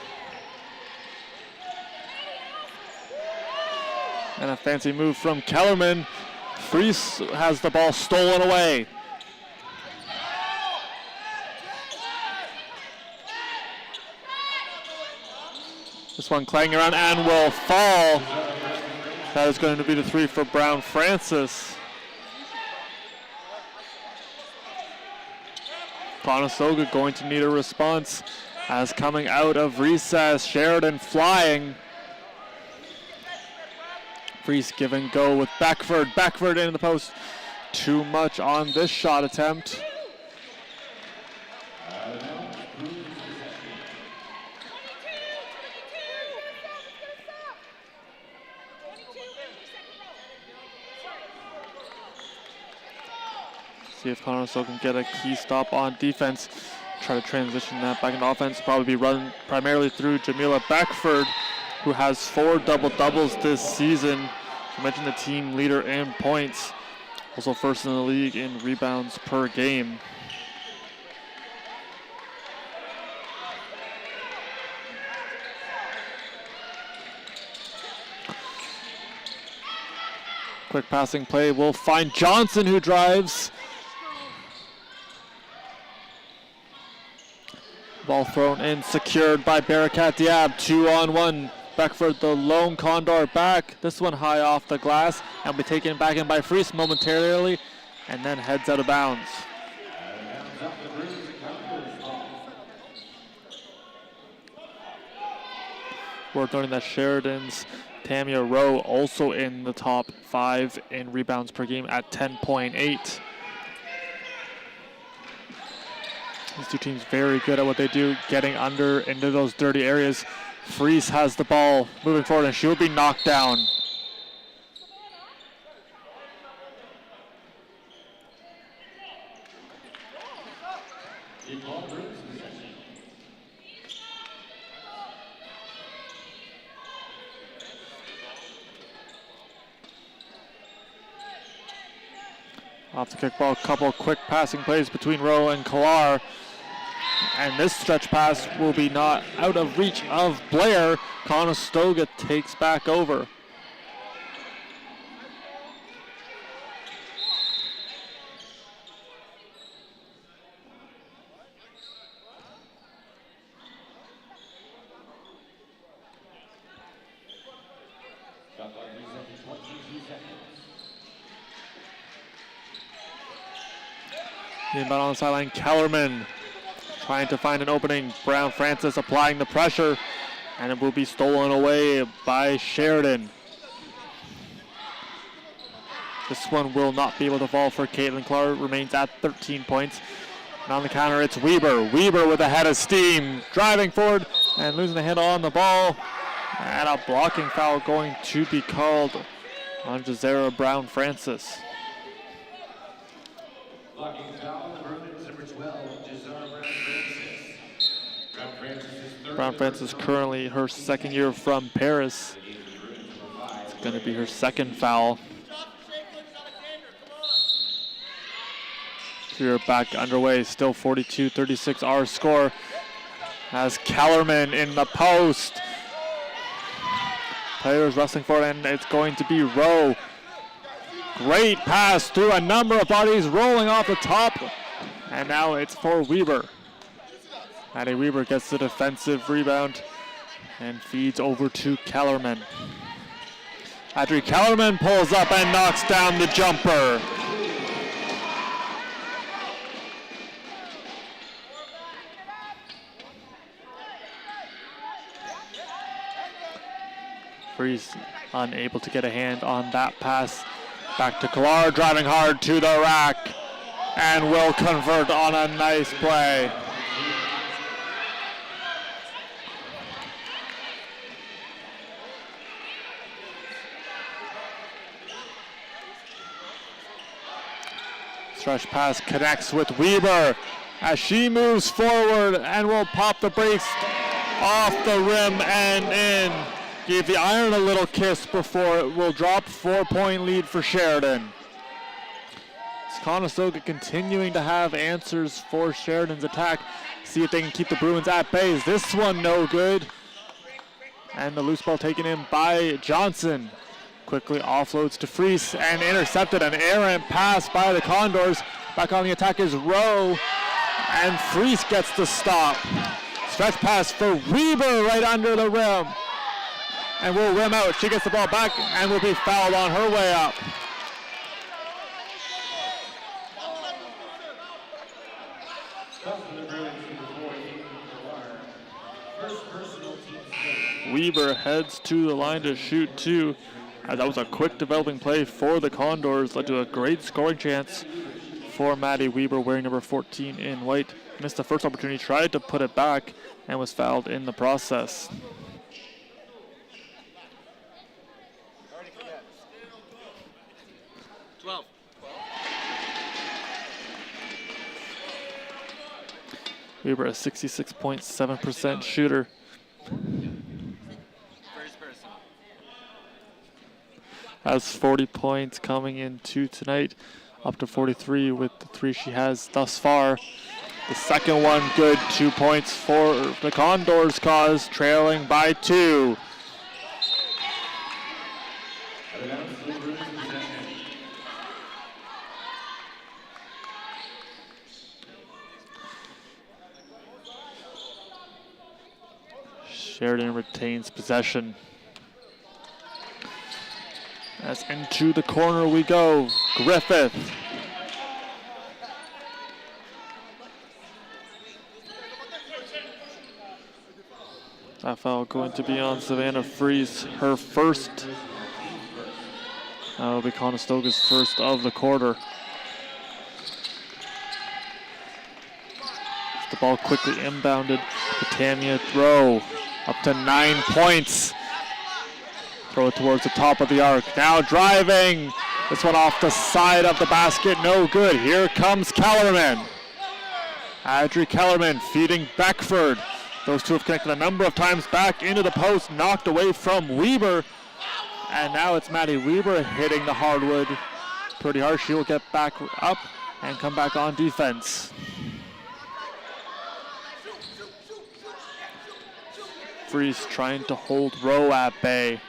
And a fancy move from Kellerman. Fries has the ball stolen away. This one clanging around and will fall. That is going to be the 3 for Brown Francis. Conestoga going to need a response as coming out of recess, Sheridan flying. Fries give and go with Beckford. Beckford into the post. Too much on this shot attempt. See if Conestoga can get a key stop on defense. Try to transition that back into offense. Probably be run primarily through Jamila Beckford, who has 4 double-doubles this season. I mentioned the team leader in points. Also first in the league in rebounds per game. Quick passing play will find Johnson, who drives. Ball thrown in, secured by Barakat Diab. 2-on-1. Beckford, the lone Condor back. This one high off the glass and will be taken back in by Fries momentarily and then heads out of bounds. Worth noting that Sheridan's Tamia Rowe also in the top 5 in rebounds per game at 10.8. These two teams very good at what they do, getting under into those dirty areas. Fries has the ball moving forward, and she will be knocked down. Off the kickball, couple quick passing plays between Rowe and Kalar. And this stretch pass will be not out of reach of Blair. Conestoga takes back over. Inbound on the sideline, Kellerman trying to find an opening. Brown Francis applying the pressure, and it will be stolen away by Sheridan. This one will not be able to fall for Caitlin Clark, remains at 13 points. And on the counter, it's Weber. Weber with a head of steam, driving forward and losing the handle on the ball. And a blocking foul going to be called on Jazera Brown Francis. Blocking foul, number 12, Jazera Brown Francis. Brown Francis currently her second year from Paris. It's going to be her second foul. We're back underway, still 42-36 our score. Has Kellerman in the post. Players wrestling forward, and it's going to be Rowe. Great pass through a number of bodies, rolling off the top. And now it's for Weber. Maddie Weber gets the defensive rebound and feeds over to Kellerman. Adri Kellerman pulls up and knocks down the jumper. Freeze unable to get a hand on that pass. Back to Kalar, driving hard to the rack, and will convert on a nice play. Stretch pass connects with Weber as she moves forward and will pop the brakes off the rim and in. Gave the iron a little kiss before it will drop. 4-point lead for Sheridan. It's Conestoga continuing to have answers for Sheridan's attack. See if they can keep the Bruins at bay. Is this one no good? And the loose ball taken in by Johnson. Quickly offloads to Fries and intercepted. An errant pass by the Condors. Back on the attack is Rowe. And Fries gets the stop. Stretch pass for Weber right under the rim. And will rim out. She gets the ball back and will be fouled on her way up. Weber heads to the line to shoot two. That was a quick developing play for the Condors. Led to a great scoring chance for Maddie Weber, wearing number 14 in white. Missed the first opportunity, tried to put it back, and was fouled in the process. Weber, a 66.7% shooter. Has 40 points coming into tonight, up to 43 with the 3 she has thus far. The second one good, 2 points for the Condors cause, trailing by 2. Sheridan retains possession. As into the corner we go. Griffith. That foul going to be on Savannah Fries, her first. That will be Conestoga's first of the quarter. The The ball quickly inbounded to Tanya. Throw up to 9 points. Throw it towards the top of the arc. Now driving. This one off the side of the basket. No good. Here comes Kellerman. Adri Kellerman feeding Beckford. Those two have connected a number of times back into the post. Knocked away from Weber. And now it's Maddie Weber hitting the hardwood pretty hard. She will get back up and come back on defense. Freeze trying to hold Rowe at bay.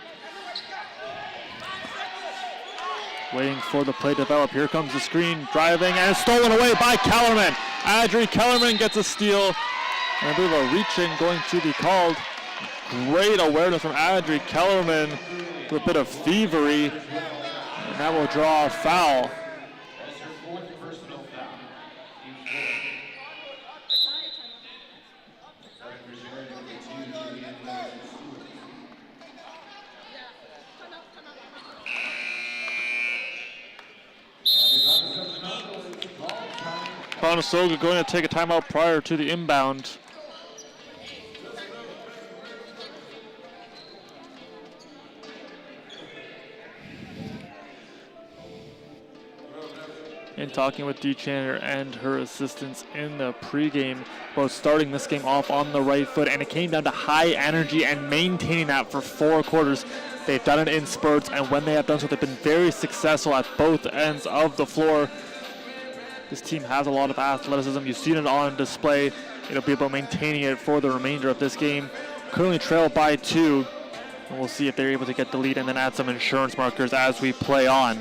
Waiting for the play to develop. Here comes the screen, driving, and stolen away by Kellerman. Adri Kellerman gets a steal. And I believe a reach-in going to be called. Great awareness from Adri Kellerman with a bit of thievery. And that will draw a foul. Conestoga going to take a timeout prior to the inbound. In talking with Dee Chandler and her assistants in the pregame about starting this game off on the right foot, and it came down to high energy and maintaining that for 4 quarters. They've done it in spurts, and when they have done so, they've been very successful at both ends of the floor. This team has a lot of athleticism. You've seen it on display. It'll be about maintaining it for the remainder of this game. Currently trailed by 2, and we'll see if they're able to get the lead and then add some insurance markers as we play on.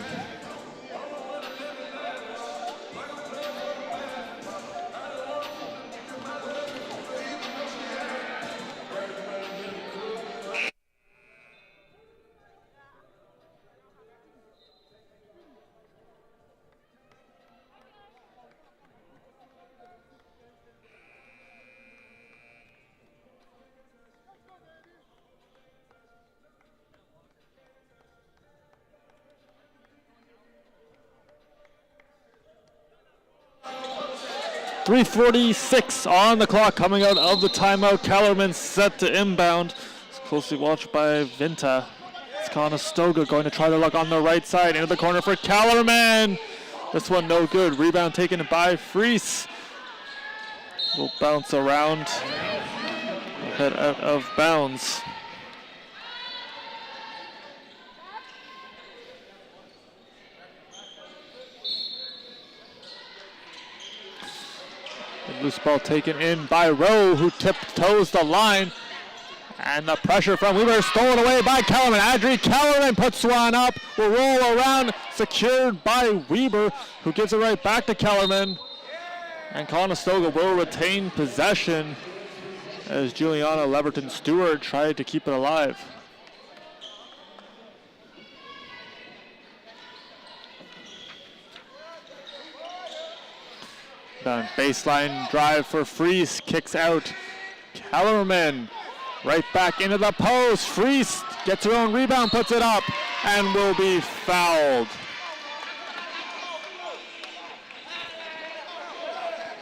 .346 on the clock coming out of the timeout. Kellerman set to inbound. It's closely watched by Vinta. It's Conestoga going to try their luck on the right side. Into the corner for Kellerman. This one no good. Rebound taken by Freese. Will bounce around. Head out of bounds. Loose ball taken in by Rowe, who tiptoes the line. And the pressure from Weber stolen away by Kellerman. Adri Kellerman puts one up, will roll around, secured by Weber, who gives it right back to Kellerman. And Conestoga will retain possession as Juliana Leverton-Stewart tried to keep it alive. Baseline drive for Freese, kicks out. Kellerman right back into the post. Freese gets her own rebound, puts it up, and will be fouled.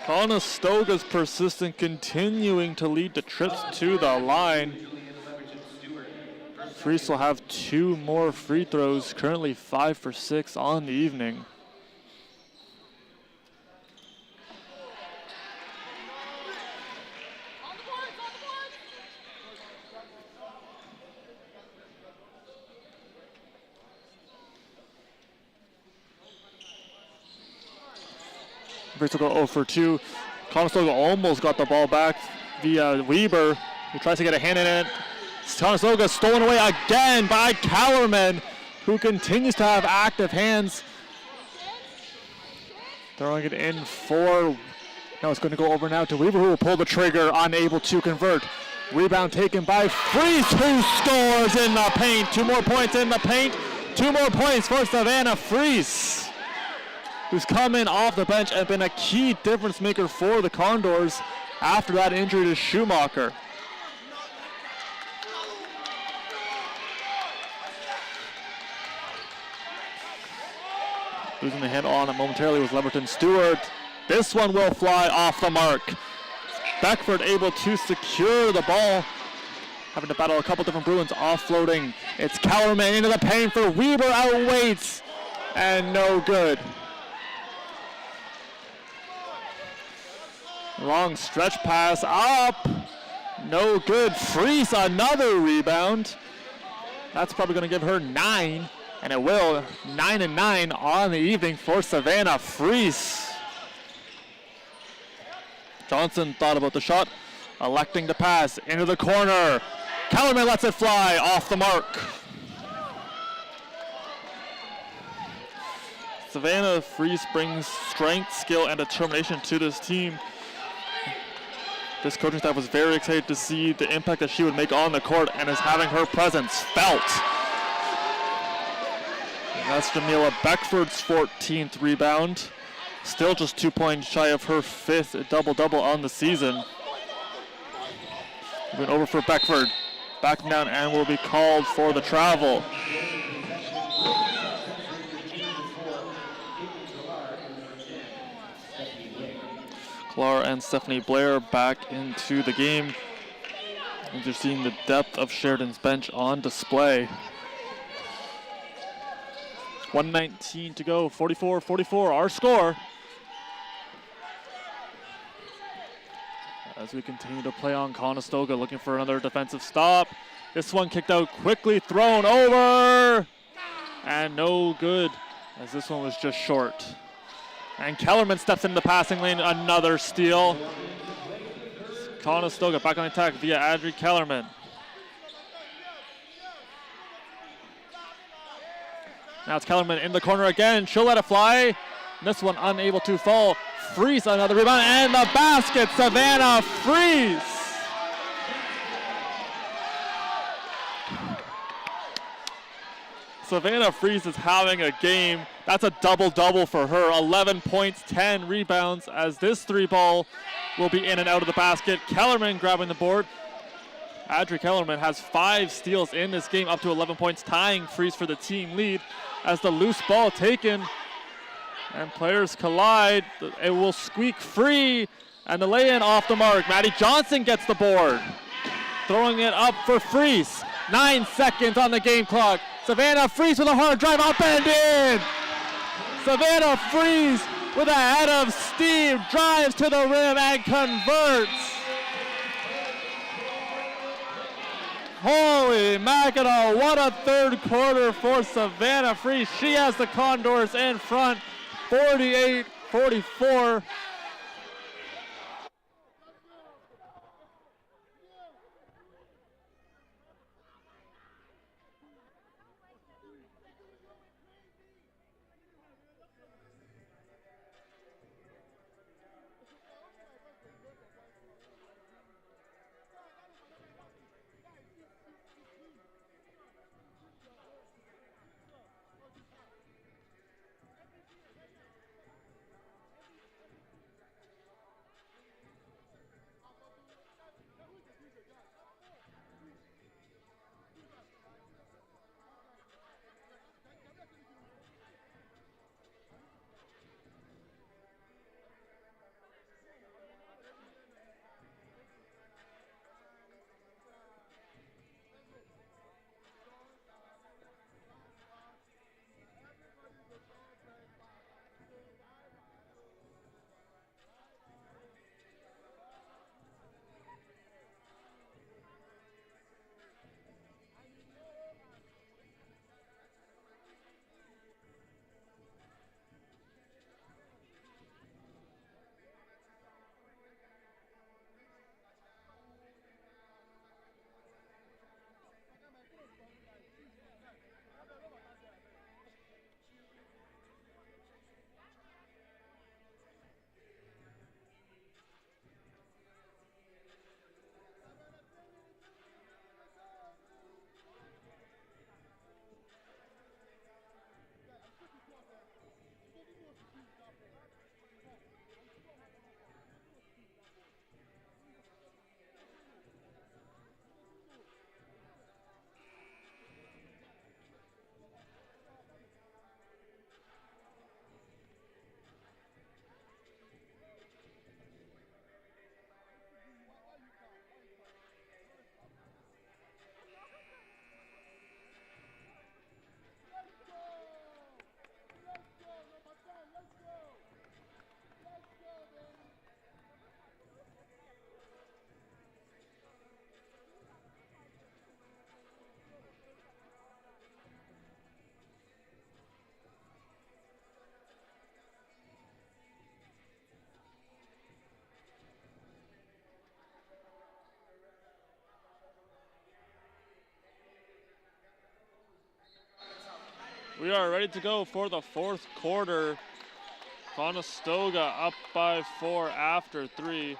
Conestoga's persistent, continuing to lead the trips to the line. Freese will have 2 more free throws, currently 5 for 6 on the evening. Freese will go 0 for 2. Conestoga almost got the ball back via Weber, who tries to get a hand in it. Conestoga stolen away again by Kellerman, who continues to have active hands. Throwing it in for, no, it's going to go over now to Weber, who will pull the trigger, unable to convert. Rebound taken by Freese, who scores in the paint. 2 more points in the paint. 2 more points for Savannah Freese, who's come in off the bench and been a key difference maker for the Condors after that injury to Schumacher. Losing the handle on it momentarily was Leverton-Stewart. This one will fly off the mark. Beckford able to secure the ball. Having to battle a couple different Bruins offloading. It's Kellerman into the paint for Weber, outweights, and no good. Long stretch pass up, no good. Freese, another rebound. That's probably going to give her 9, and it will. 9 and 9 on the evening for Savannah Freese. Johnson thought about the shot, electing to pass into the corner. Kellerman lets it fly off the mark. Savannah Freese brings strength, skill, and determination to this team. This coaching staff was very excited to see the impact that she would make on the court and is having her presence felt. And that's Jamila Beckford's 14th rebound. Still just 2 points shy of her 5th double-double on the season. Moving over for Beckford. Back down and will be called for the travel. Clara and Stephanie Blair back into the game. And you're seeing the depth of Sheridan's bench on display. 1:19 to go, 44-44, our score. As we continue to play on, Conestoga looking for another defensive stop. This one kicked out quickly, thrown over, and no good, as this one was just short. And Kellerman steps into the passing lane, another steal. Conestoga back on attack via Adri Kellerman. Now it's Kellerman in the corner again, she'll let it fly. This one unable to fall. Freese, another rebound, and the basket, Savannah Freese. Savannah Freese is having a game. That's a double-double for her. 11 points, 10 rebounds, as this 3-ball will be in and out of the basket. Kellerman grabbing the board. Adri Kellerman has 5 steals in this game, up to 11 points, tying Freese for the team lead. As the loose ball taken, and players collide, it will squeak free, and the lay-in off the mark. Maddie Johnson gets the board. Throwing it up for Freese. 9 seconds on the game clock. Savannah Freese with a hard drive up and in. Savannah Freese with a head of steam, drives to the rim and converts. Holy mackerel, what a third quarter for Savannah Freese. She has the Condors in front, 48-44. We are ready to go for the fourth quarter. Conestoga up by 4 after 3.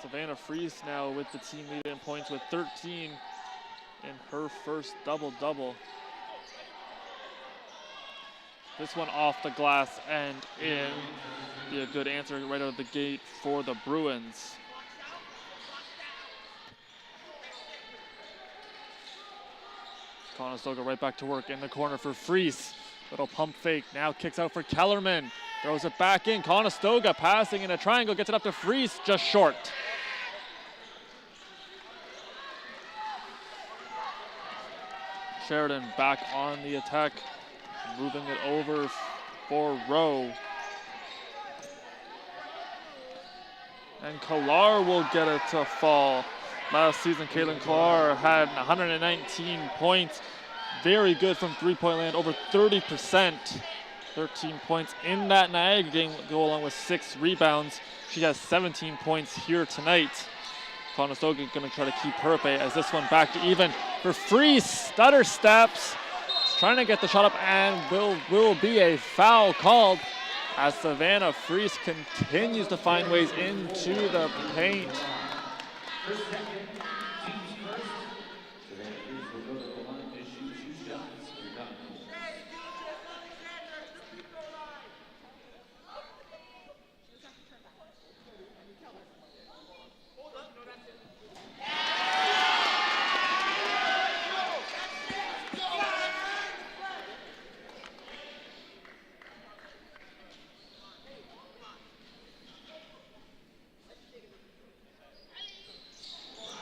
Savannah Fries now with the team lead in points with 13 in her first double-double. This one off the glass and in. Be a good answer right out of the gate for the Bruins. Conestoga right back to work in the corner for Fries. Little pump fake, now kicks out for Kellerman. Throws it back in, Conestoga passing in a triangle, gets it up to Fries, just short. Sheridan back on the attack, moving it over for Rowe. And Kolar will get it to fall. Last season, Caitlin Kolar had 119 points. Very good from three-point land, over 30%. 13 points in that Niagara game, go along with 6 rebounds. She has 17 points here tonight. Conestoga gonna try to keep her at bay as this one back to even for Fries. Stutter steps, trying to get the shot up and will be a foul called as Savannah Fries continues to find ways into the paint.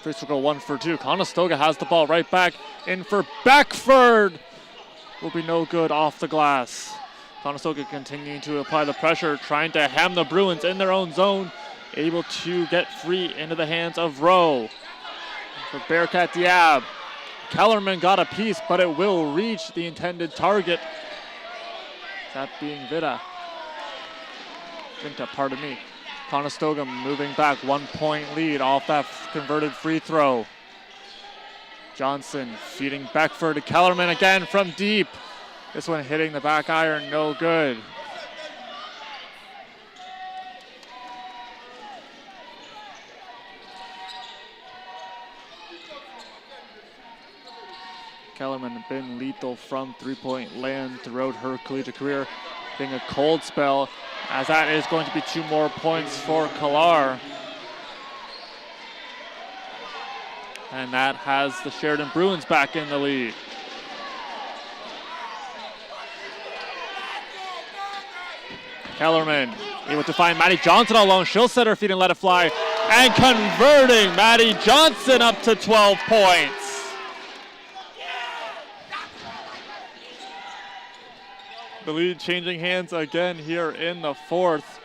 Fries will go 1 for 2. Conestoga has the ball right back in for Beckford. Will be no good off the glass. Conestoga continuing to apply the pressure, trying to ham the Bruins in their own zone. Able to get free into the hands of Rowe. For Bearcat Diab. Kellerman got a piece, but it will reach the intended target. That being Vinta, pardon me. Conestoga moving back, 1-point lead off that converted free throw. Johnson feeding Beckford to Kellerman again from deep. This one hitting the back iron, no good. Kellerman been lethal from three-point land throughout her collegiate career. Being a cold spell, as that is going to be 2 more points for Kolar. And that has the Sheridan Bruins back in the lead. Kellerman able to find Maddie Johnson alone. She'll set her feet and let it fly. And converting Maddie Johnson up to 12 points. The lead changing hands again here in the fourth.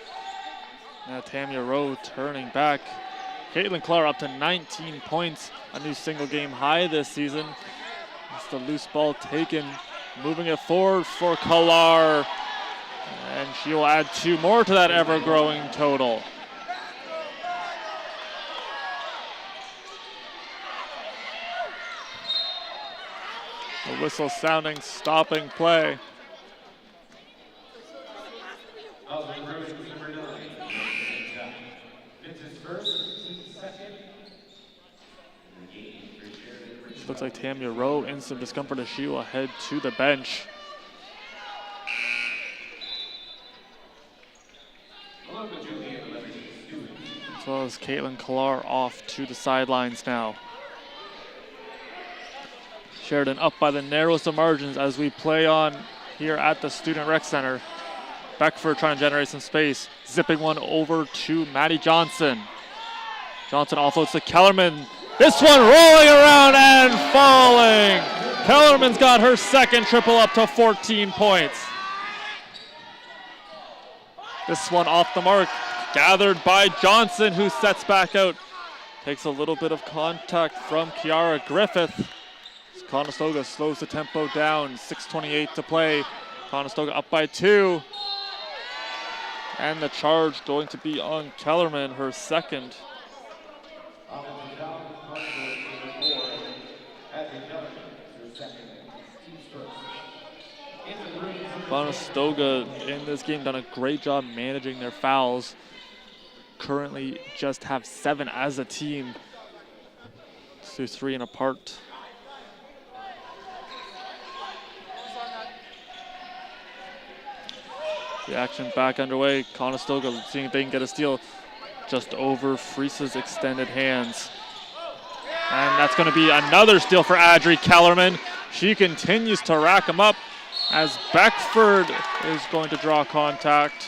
Now Tamia Rowe turning back. Caitlin Clark up to 19 points, a new single game high this season. It's the loose ball taken, moving it forward for Kolar. And she will add 2 more to that ever-growing total. The whistle sounding, stopping play. Looks like Tamia Rowe in some discomfort as she will head to the bench. As well as Caitlin Kolar off to the sidelines now. Sheridan up by the narrowest of margins as we play on here at the Student Rec Center. Beckford trying to generate some space. Zipping one over to Maddie Johnson. Johnson offloads to Kellerman. This one rolling around and falling. Kellerman's got her second triple up to 14 points. This one off the mark. Gathered by Johnson, who sets back out. Takes a little bit of contact from Kiara Griffith. Conestoga slows the tempo down. 6:28 to play. Conestoga up by 2. And the charge going to be on Kellerman, her second. Conestoga in this game done a great job managing their fouls. Currently just have 7 as a team. So 3 and apart. The action back underway. Conestoga seeing if they can get a steal just over Fries's extended hands. And that's going to be another steal for Adri Kellerman. She continues to rack them up as Beckford is going to draw contact.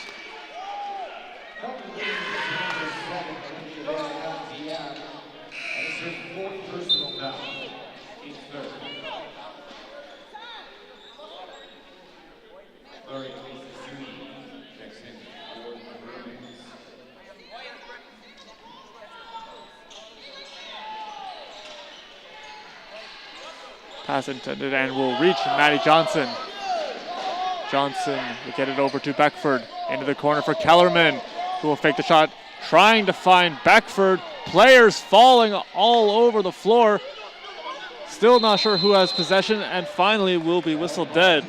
Pass intended and will reach Maddie Johnson. Johnson will get it over to Beckford. Into the corner for Kellerman, who will fake the shot, trying to find Beckford. Players falling all over the floor. Still not sure who has possession, and finally will be whistled dead.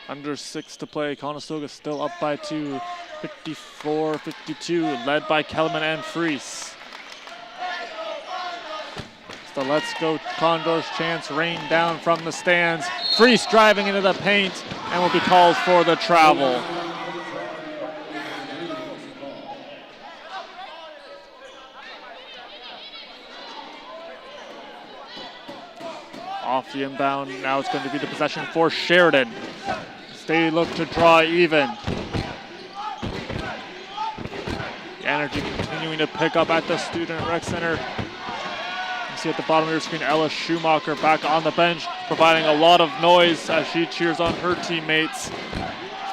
Under 6 to play. Conestoga still up by 2, 54-52, led by Kellerman and Fries. It's the Let's Go Condors chants rain down from the stands. Fries driving into the paint and will be called for the travel. Off the inbound, now it's going to be the possession for Sheridan. They look to draw even. The energy continuing to pick up at the Student Rec Center. You see at the bottom of your screen, Ella Schumacher back on the bench, providing a lot of noise as she cheers on her teammates.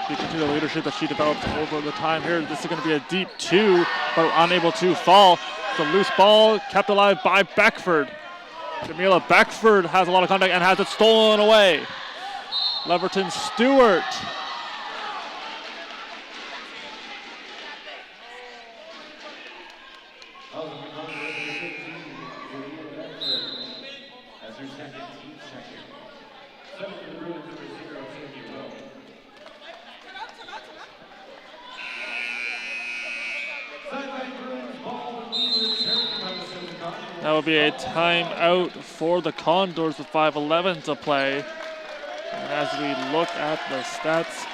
Speaking to the leadership that she developed over the time here. This is going to be a deep 2, but unable to fall. The loose ball kept alive by Beckford. Jamila Beckford has a lot of contact and has it stolen away. Leverton Stewart. That will be a timeout for the Condors with 5:11 to play. And as we look at the stats,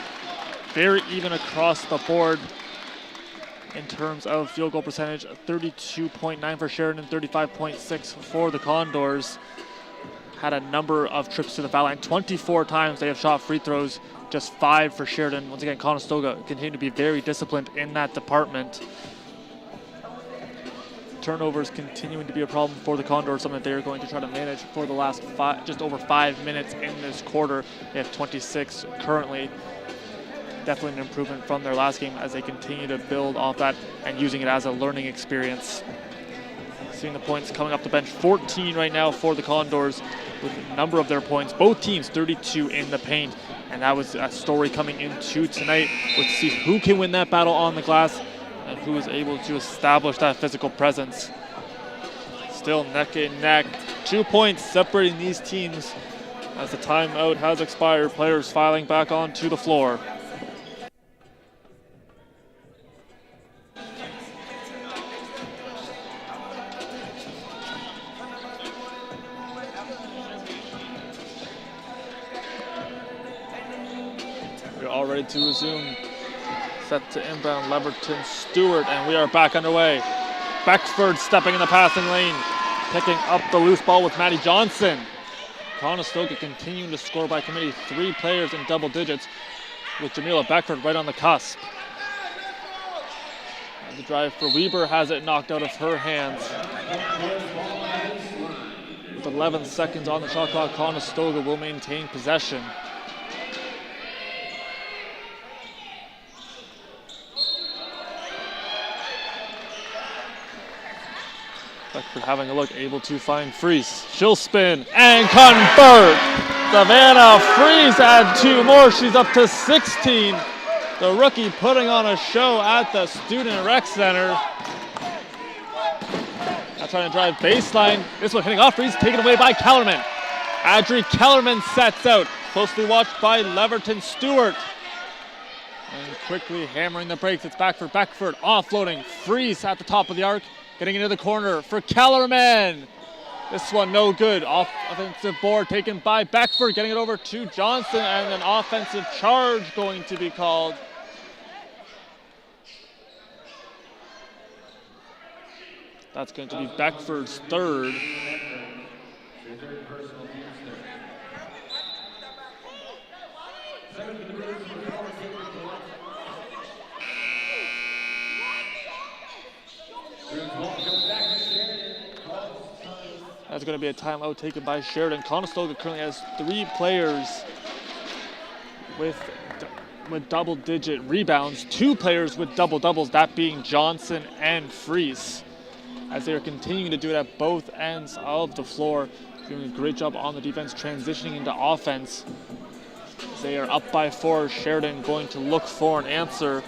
very even across the board in terms of field goal percentage. 32.9 for Sheridan, 35.6 for the Condors. Had a number of trips to the foul line. 24 times they have shot free throws, just 5 for Sheridan. Once again, Conestoga continue to be very disciplined in that department. Turnovers continuing to be a problem for the Condors, something that they are going to try to manage for the last just over 5 minutes in this quarter. They have 26 currently. Definitely an improvement from their last game as they continue to build off that and using it as a learning experience. Seeing the points coming up the bench, 14 right now for the Condors with a number of their points. Both teams 32 in the paint, and that was a story coming into tonight. Let's see who can win that battle on the glass and who is able to establish that physical presence. Still neck and neck. 2 points separating these teams as the timeout has expired. Players filing back onto the floor. We're all ready to resume. Set to inbound Leverton Stewart, and we are back underway. Beckford stepping in the passing lane, picking up the loose ball with Maddie Johnson. Conestoga continuing to score by committee. 3 players in double digits with Jamila Beckford right on the cusp. And the drive for Weber has it knocked out of her hands. With 11 seconds on the shot clock, Conestoga will maintain possession. Beckford having a look, able to find Fries. She'll spin and convert. Savannah Freeze had 2 more. She's up to 16. The rookie putting on a show at the Student Rec Center. That's trying to drive baseline. This one hitting off Freeze, taken away by Kellerman. Adri Kellerman sets out, closely watched by Leverton Stewart. And quickly hammering the brakes. It's Beckford. Beckford offloading. Freeze at the top of the arc. Getting into the corner for Kellerman. This one no good. Offensive board taken by Beckford. Getting it over to Johnson, and an offensive charge going to be called. That's going to be Beckford's 3rd. That's going to be a timeout taken by Sheridan. Conestoga currently has 3 players with double-digit rebounds, 2 players with double-doubles, that being Johnson and Freeze, as they are continuing to do it at both ends of the floor, doing a great job on the defense, transitioning into offense. As they are up by 4, Sheridan going to look for an answer.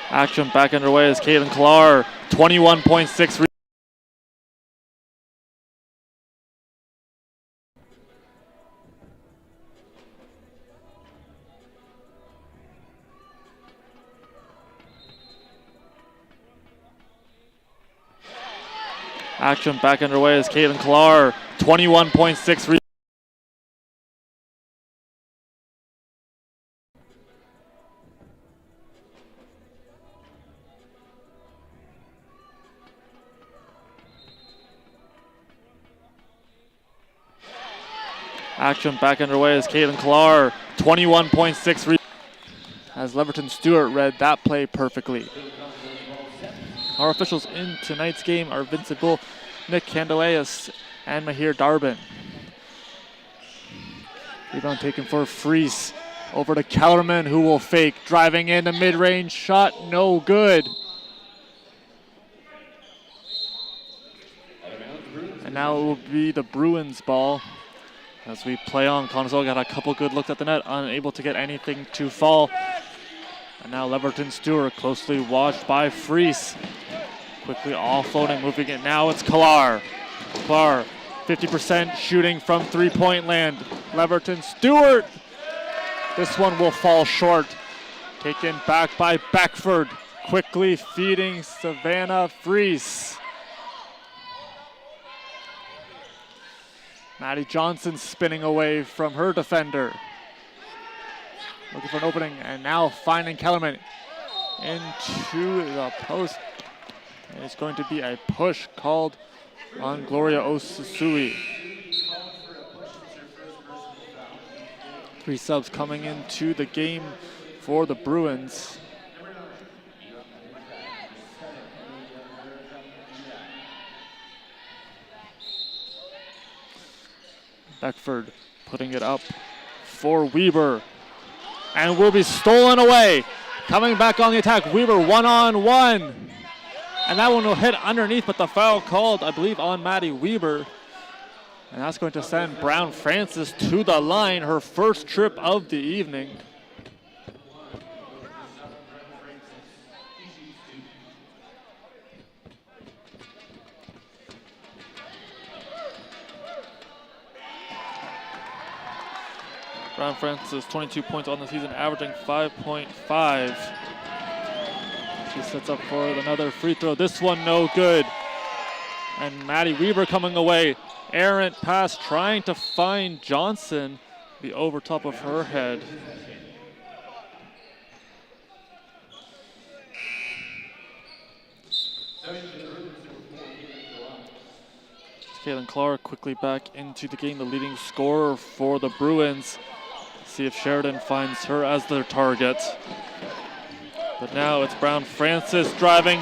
Action back underway as Caitlin Klar, 21.6. Action back underway as Caitlin Klar, 21.6. Action back underway as Caitlin Klar, 21.6. As Leverton Stewart read that play perfectly. Our officials in tonight's game are Vincent Bull, Nick Candoleas, and Mahir Darbin. Rebound taken for Freeze. Over to Kellerman, who will fake. Driving in a mid-range shot, no good. And now it will be the Bruins ball. As we play on, Conestoga got a couple good looks at the net, unable to get anything to fall. And now Leverton Stewart, closely watched by Freeze. Quickly offloading, moving it. Now it's Klar. Klar, 50% shooting from three-point land. Leverton Stewart. This one will fall short. Taken back by Beckford. Quickly feeding Savannah Freeze. Maddie Johnson spinning away from her defender. Looking for an opening, and now finding Kellerman into the post. And it's going to be a push called on Gloria Osusui. 3 subs coming into the game for the Bruins. Beckford putting it up for Weber, and will be stolen away. Coming back on the attack, Weber one-on-one. And that one will hit underneath, but the foul called, I believe, on Maddie Weber. And that's going to send Brown Francis to the line, her first trip of the evening. Brown Francis, 22 points on the season, averaging 5.5. She sets up for another free throw. This one no good. And Maddie Weber coming away. Errant pass trying to find Johnson. Be over top of her head. Caitlin Clark quickly back into the game, the leading scorer for the Bruins. See if Sheridan finds her as their target. But now it's Brown Francis driving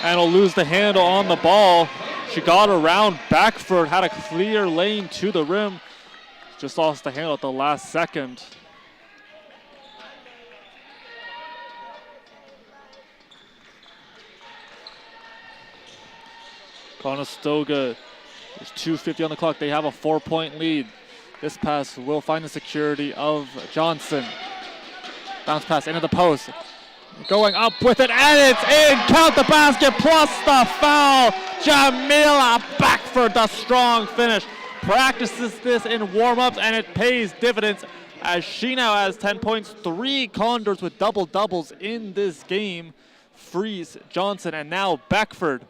and will lose the handle on the ball. She got around Beckford, had a clear lane to the rim. Just lost the handle at the last second. Conestoga, there's 2:50 on the clock. They have a 4-point lead. This pass will find the security of Johnson. Bounce pass into the post. Going up with it, and it's in. Count the basket plus the foul. Jamila Beckford, the strong finish. Practices this in warm-ups, and it pays dividends as she now has 10 points. 3 Condors with double-doubles in this game. Freeze, Johnson, and now Beckford.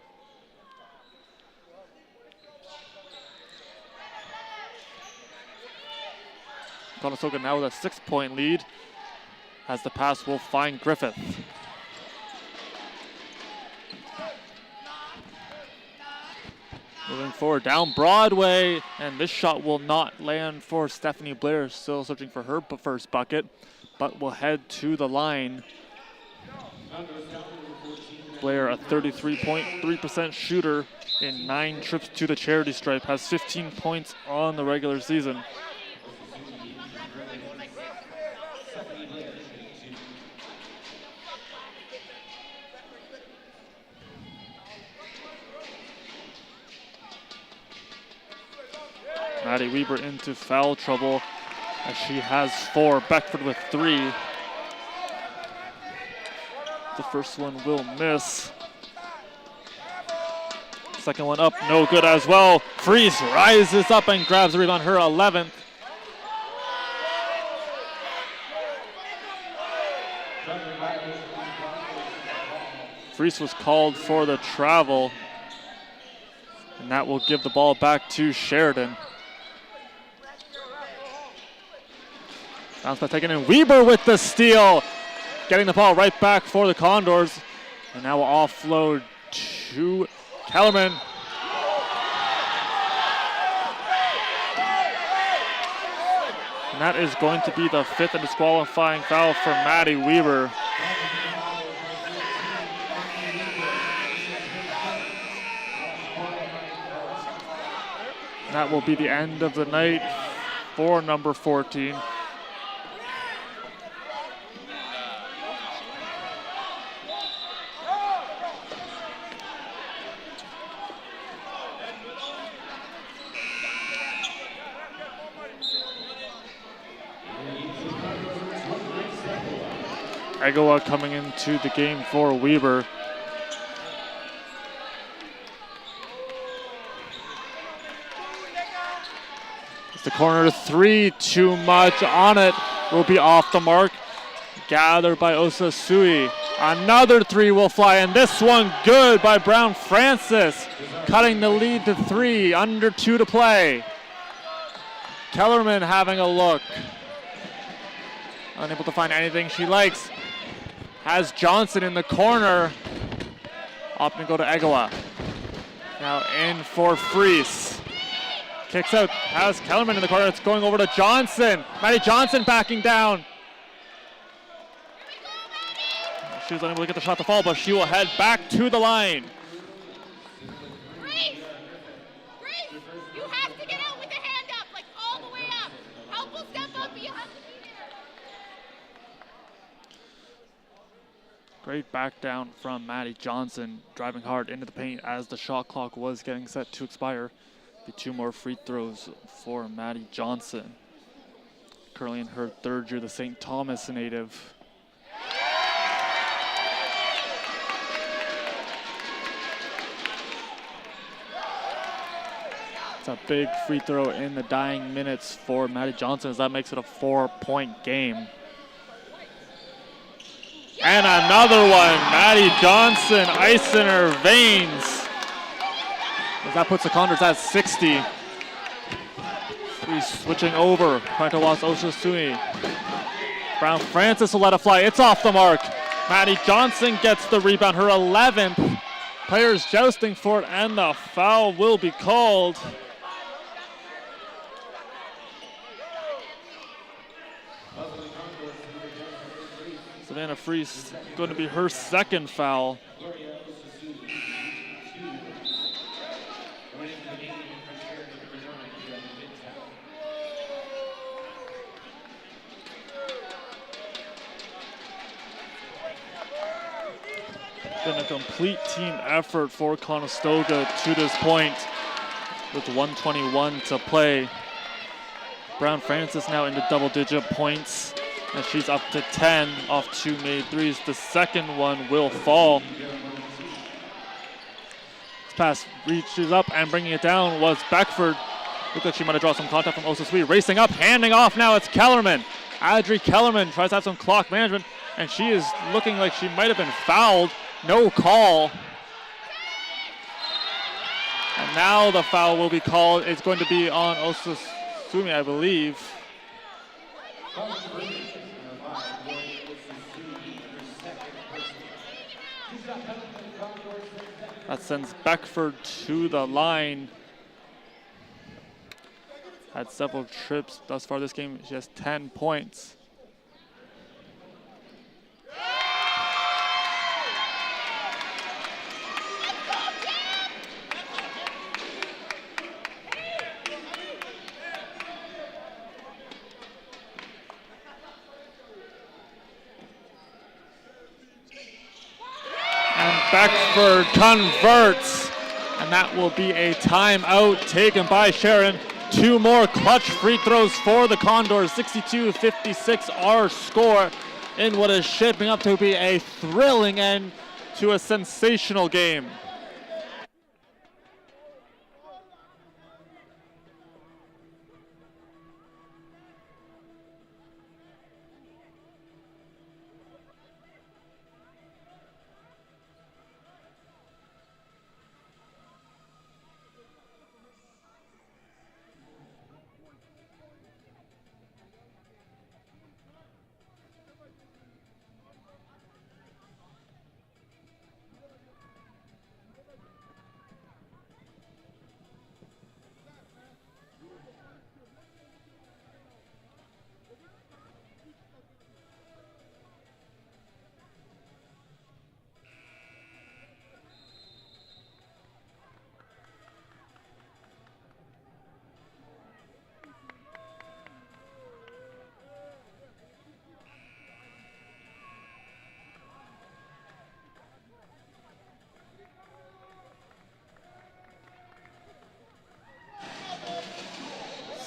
Conestoga now with a 6-point lead as the pass will find Griffith. Moving forward down Broadway, and this shot will not land for Stephanie Blair, still searching for her first bucket, but will head to the line. Blair, a 33.3% shooter in 9 trips to the charity stripe, has 15 points on the regular season. Maddie Weber into foul trouble as she has 4. Beckford with 3. The first one will miss. Second one up, no good as well. Freeze rises up and grabs the rebound, her 11th. Freeze was called for the travel, and that will give the ball back to Sheridan. Bounce by taken in. Weber with the steal. Getting the ball right back for the Condors. And now we'll offload to Kellerman. And that is going to be the 5th and disqualifying foul for Maddie Weber. That will be the end of the night for number 14. Egawa coming into the game for Weber. It's the corner 3, too much on it, will be off the mark. Gathered by Osasui. Another 3 will fly, and this one good by Brown Francis. Cutting the lead to 3, under 2 to play. Kellerman having a look. Unable to find anything she likes. Has Johnson in the corner. Opting to go to Egawa. Now in for Freese. Kicks out, has Kellerman in the corner. It's going over to Johnson. Maddie Johnson backing down. She was unable to get the shot to fall, but she will head back to the line. Grace, you have to get out with the hand up, like all the way up. Help will step up, but you have to be there. Great back down from Maddie Johnson, driving hard into the paint as the shot clock was getting set to expire. Be 2 more free throws for Maddie Johnson. Currently in her 3rd year, the St. Thomas native. It's a big free throw in the dying minutes for Maddie Johnson, as that makes it a 4-point game. And another one, Maddie Johnson, ice in her veins. As that puts the Condors at 60. He's switching over, trying to watch Oshasumi. Brown Francis will let it fly, it's off the mark. Maddie Johnson gets the rebound, her 11th. Players jousting for it, and the foul will be called. Savannah Freese going to be her second foul. Been a complete team effort for Conestoga to this point with 1:21 to play. Brown Francis now into double-digit points, and she's up to 10 off 2 made threes. The second one will fall. This pass reaches up, and bringing it down was Beckford. Looked like she might have drawn some contact from Osasui. Racing up, handing off now, it's Kellerman. Adri Kellerman tries to have some clock management, and she is looking like she might have been fouled. No call. And now the foul will be called. It's going to be on Osasumi, I believe. That sends Beckford to the line. Had several trips thus far this game. She has 10 points. Beckford converts, and that will be a timeout taken by Sheridan. 2 more clutch free throws for the Condors. 62-56 our score in what is shaping up to be a thrilling end to a sensational game.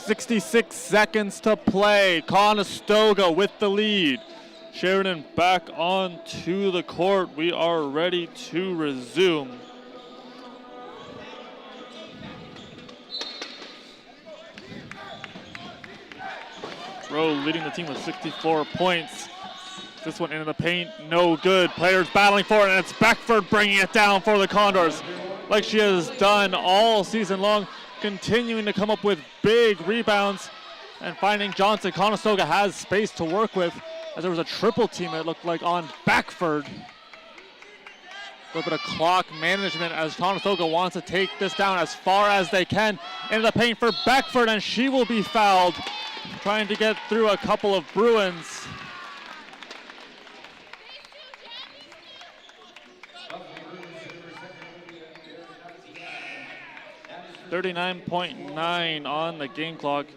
.66 seconds to play. Conestoga with the lead. Sheridan back onto the court. We are ready to resume. Rowe leading the team with 64 points. This one into the paint, no good. Players battling for it, and it's Beckford bringing it down for the Condors, like she has done all season long, continuing to come up with big rebounds and finding Johnson. Conestoga has space to work with, as there was a triple team, it looked like, on Beckford. A little bit of clock management as Conestoga wants to take this down as far as they can. Into the paint for Beckford, and she will be fouled, trying to get through a couple of Bruins. 39.9 on the game clock.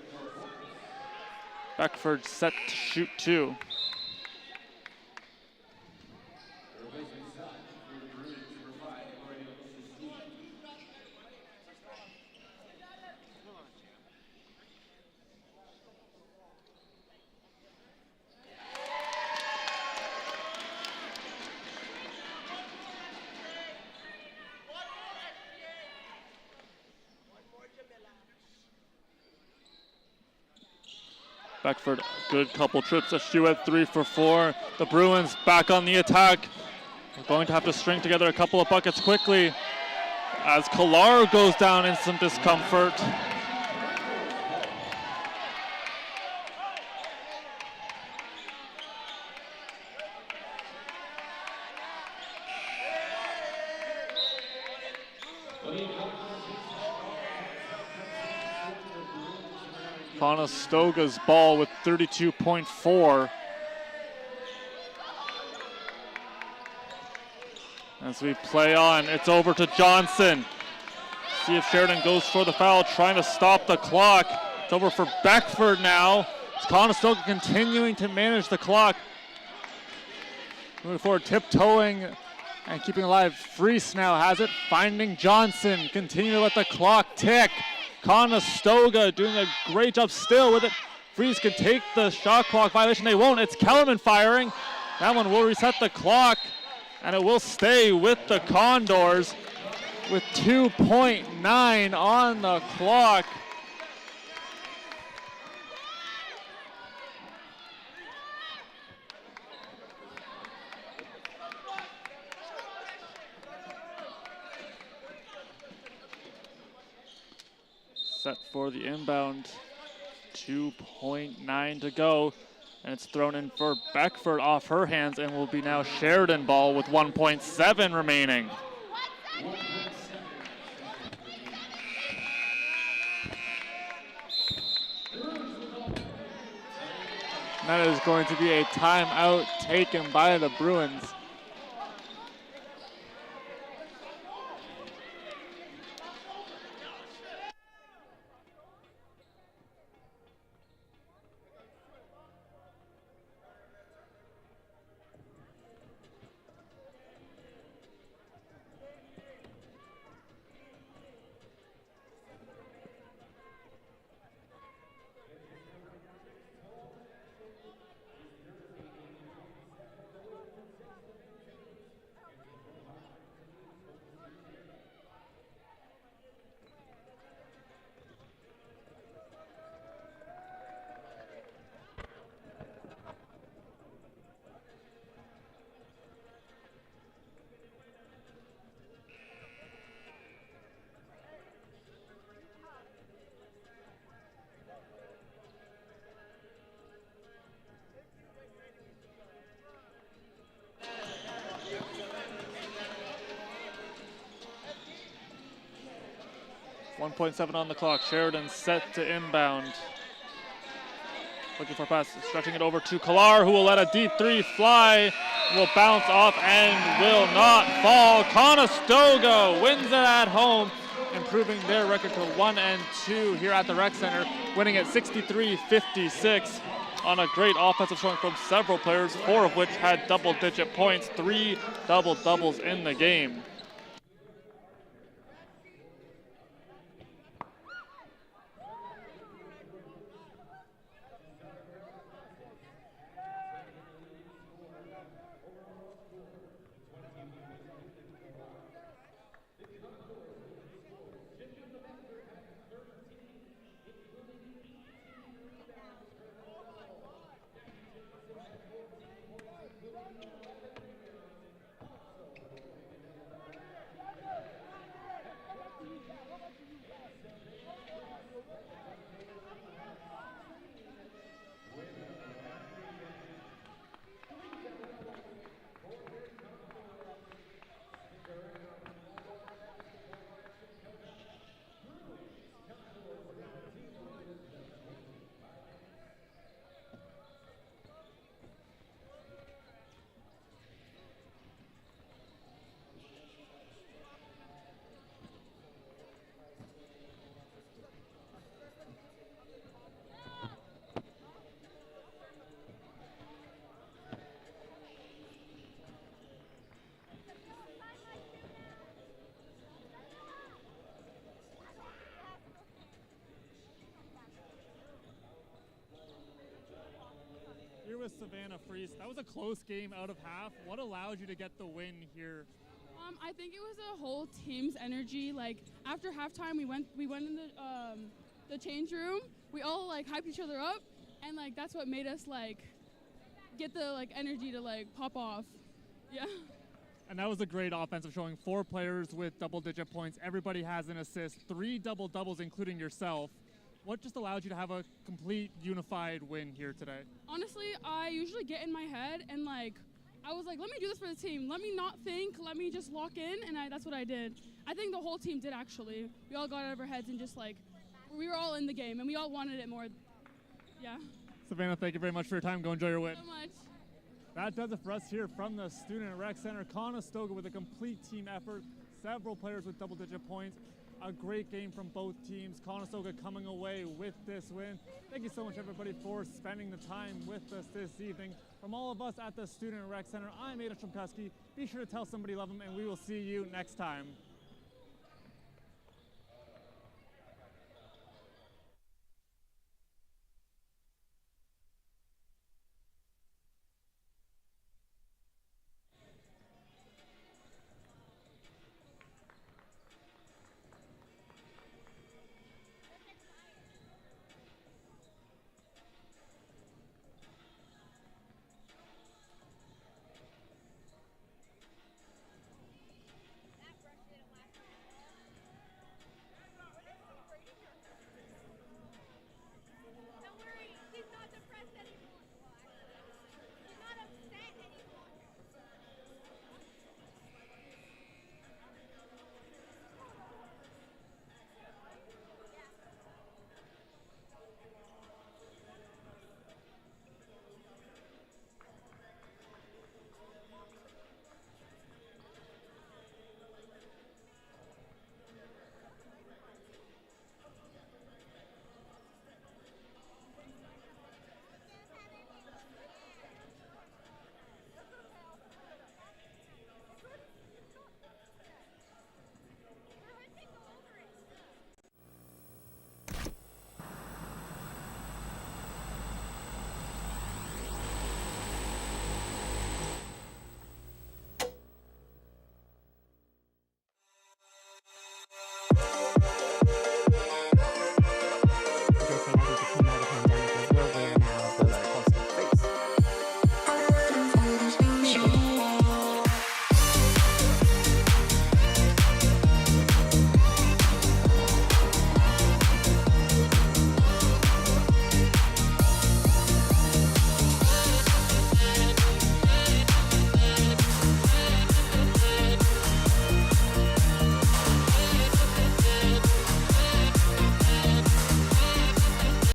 Beckford set to shoot 2. Beckford, good couple trips to shoot at 3 for 4. The Bruins back on the attack. We're going to have to string together a couple of buckets quickly as Kalar goes down in some discomfort. Conestoga's ball with 32.4. As we play on, it's over to Johnson. See if Sheridan goes for the foul, trying to stop the clock. It's over for Beckford now. It's Conestoga continuing to manage the clock. Moving forward, tiptoeing and keeping alive. Freese now has it, finding Johnson. Continue to let the clock tick. Conestoga doing a great job still with it. Freese can take the shot clock violation. They won't. It's Kellerman firing. That one will reset the clock, and it will stay with the Condors with 2.9 on the clock. Set for the inbound, 2.9 to go, and it's thrown in for Beckford off her hands, and will be now Sheridan ball with 1.7 remaining. That is going to be a timeout taken by the Bruins. .7 on the clock. Sheridan set to inbound. Looking for a pass, stretching it over to Kalar, who will let a deep 3 fly. Will bounce off and will not fall. Conestoga wins it at home, improving their record to 1-2 here at the Rec Center, winning at 63-56 on a great offensive showing from several players, 4 of which had double-digit points, 3 double-doubles in the game. With Savannah Freese, that was a close game out of half. What allowed you to get the win here? I think it was a whole team's energy. Like after halftime, we went in the change room. We all like hyped each other up, and like that's what made us like get the like energy to like pop off. Yeah. And that was a great offensive showing. 4 players with double-digit points. Everybody has an assist. 3 double-doubles, including yourself. What just allowed you to have a complete unified win here today? Honestly, I usually get in my head and like I was like, let me do this for the team. Let me not think. Let me just lock in, and that's what I did. I think the whole team did actually. We all got out of our heads and just like we were all in the game and we all wanted it more. Yeah. Savannah, thank you very much for your time. Go enjoy your win. So much. That does it for us here from the Student Rec Center. Conestoga with a complete team effort. Several players with double-digit points. A great game from both teams. Conestoga coming away with this win. Thank you so much, everybody, for spending the time with us this evening. From all of us at the Student Rec Center, I'm Ada Shumkuski. Be sure to tell somebody you love them, and we will see you next time.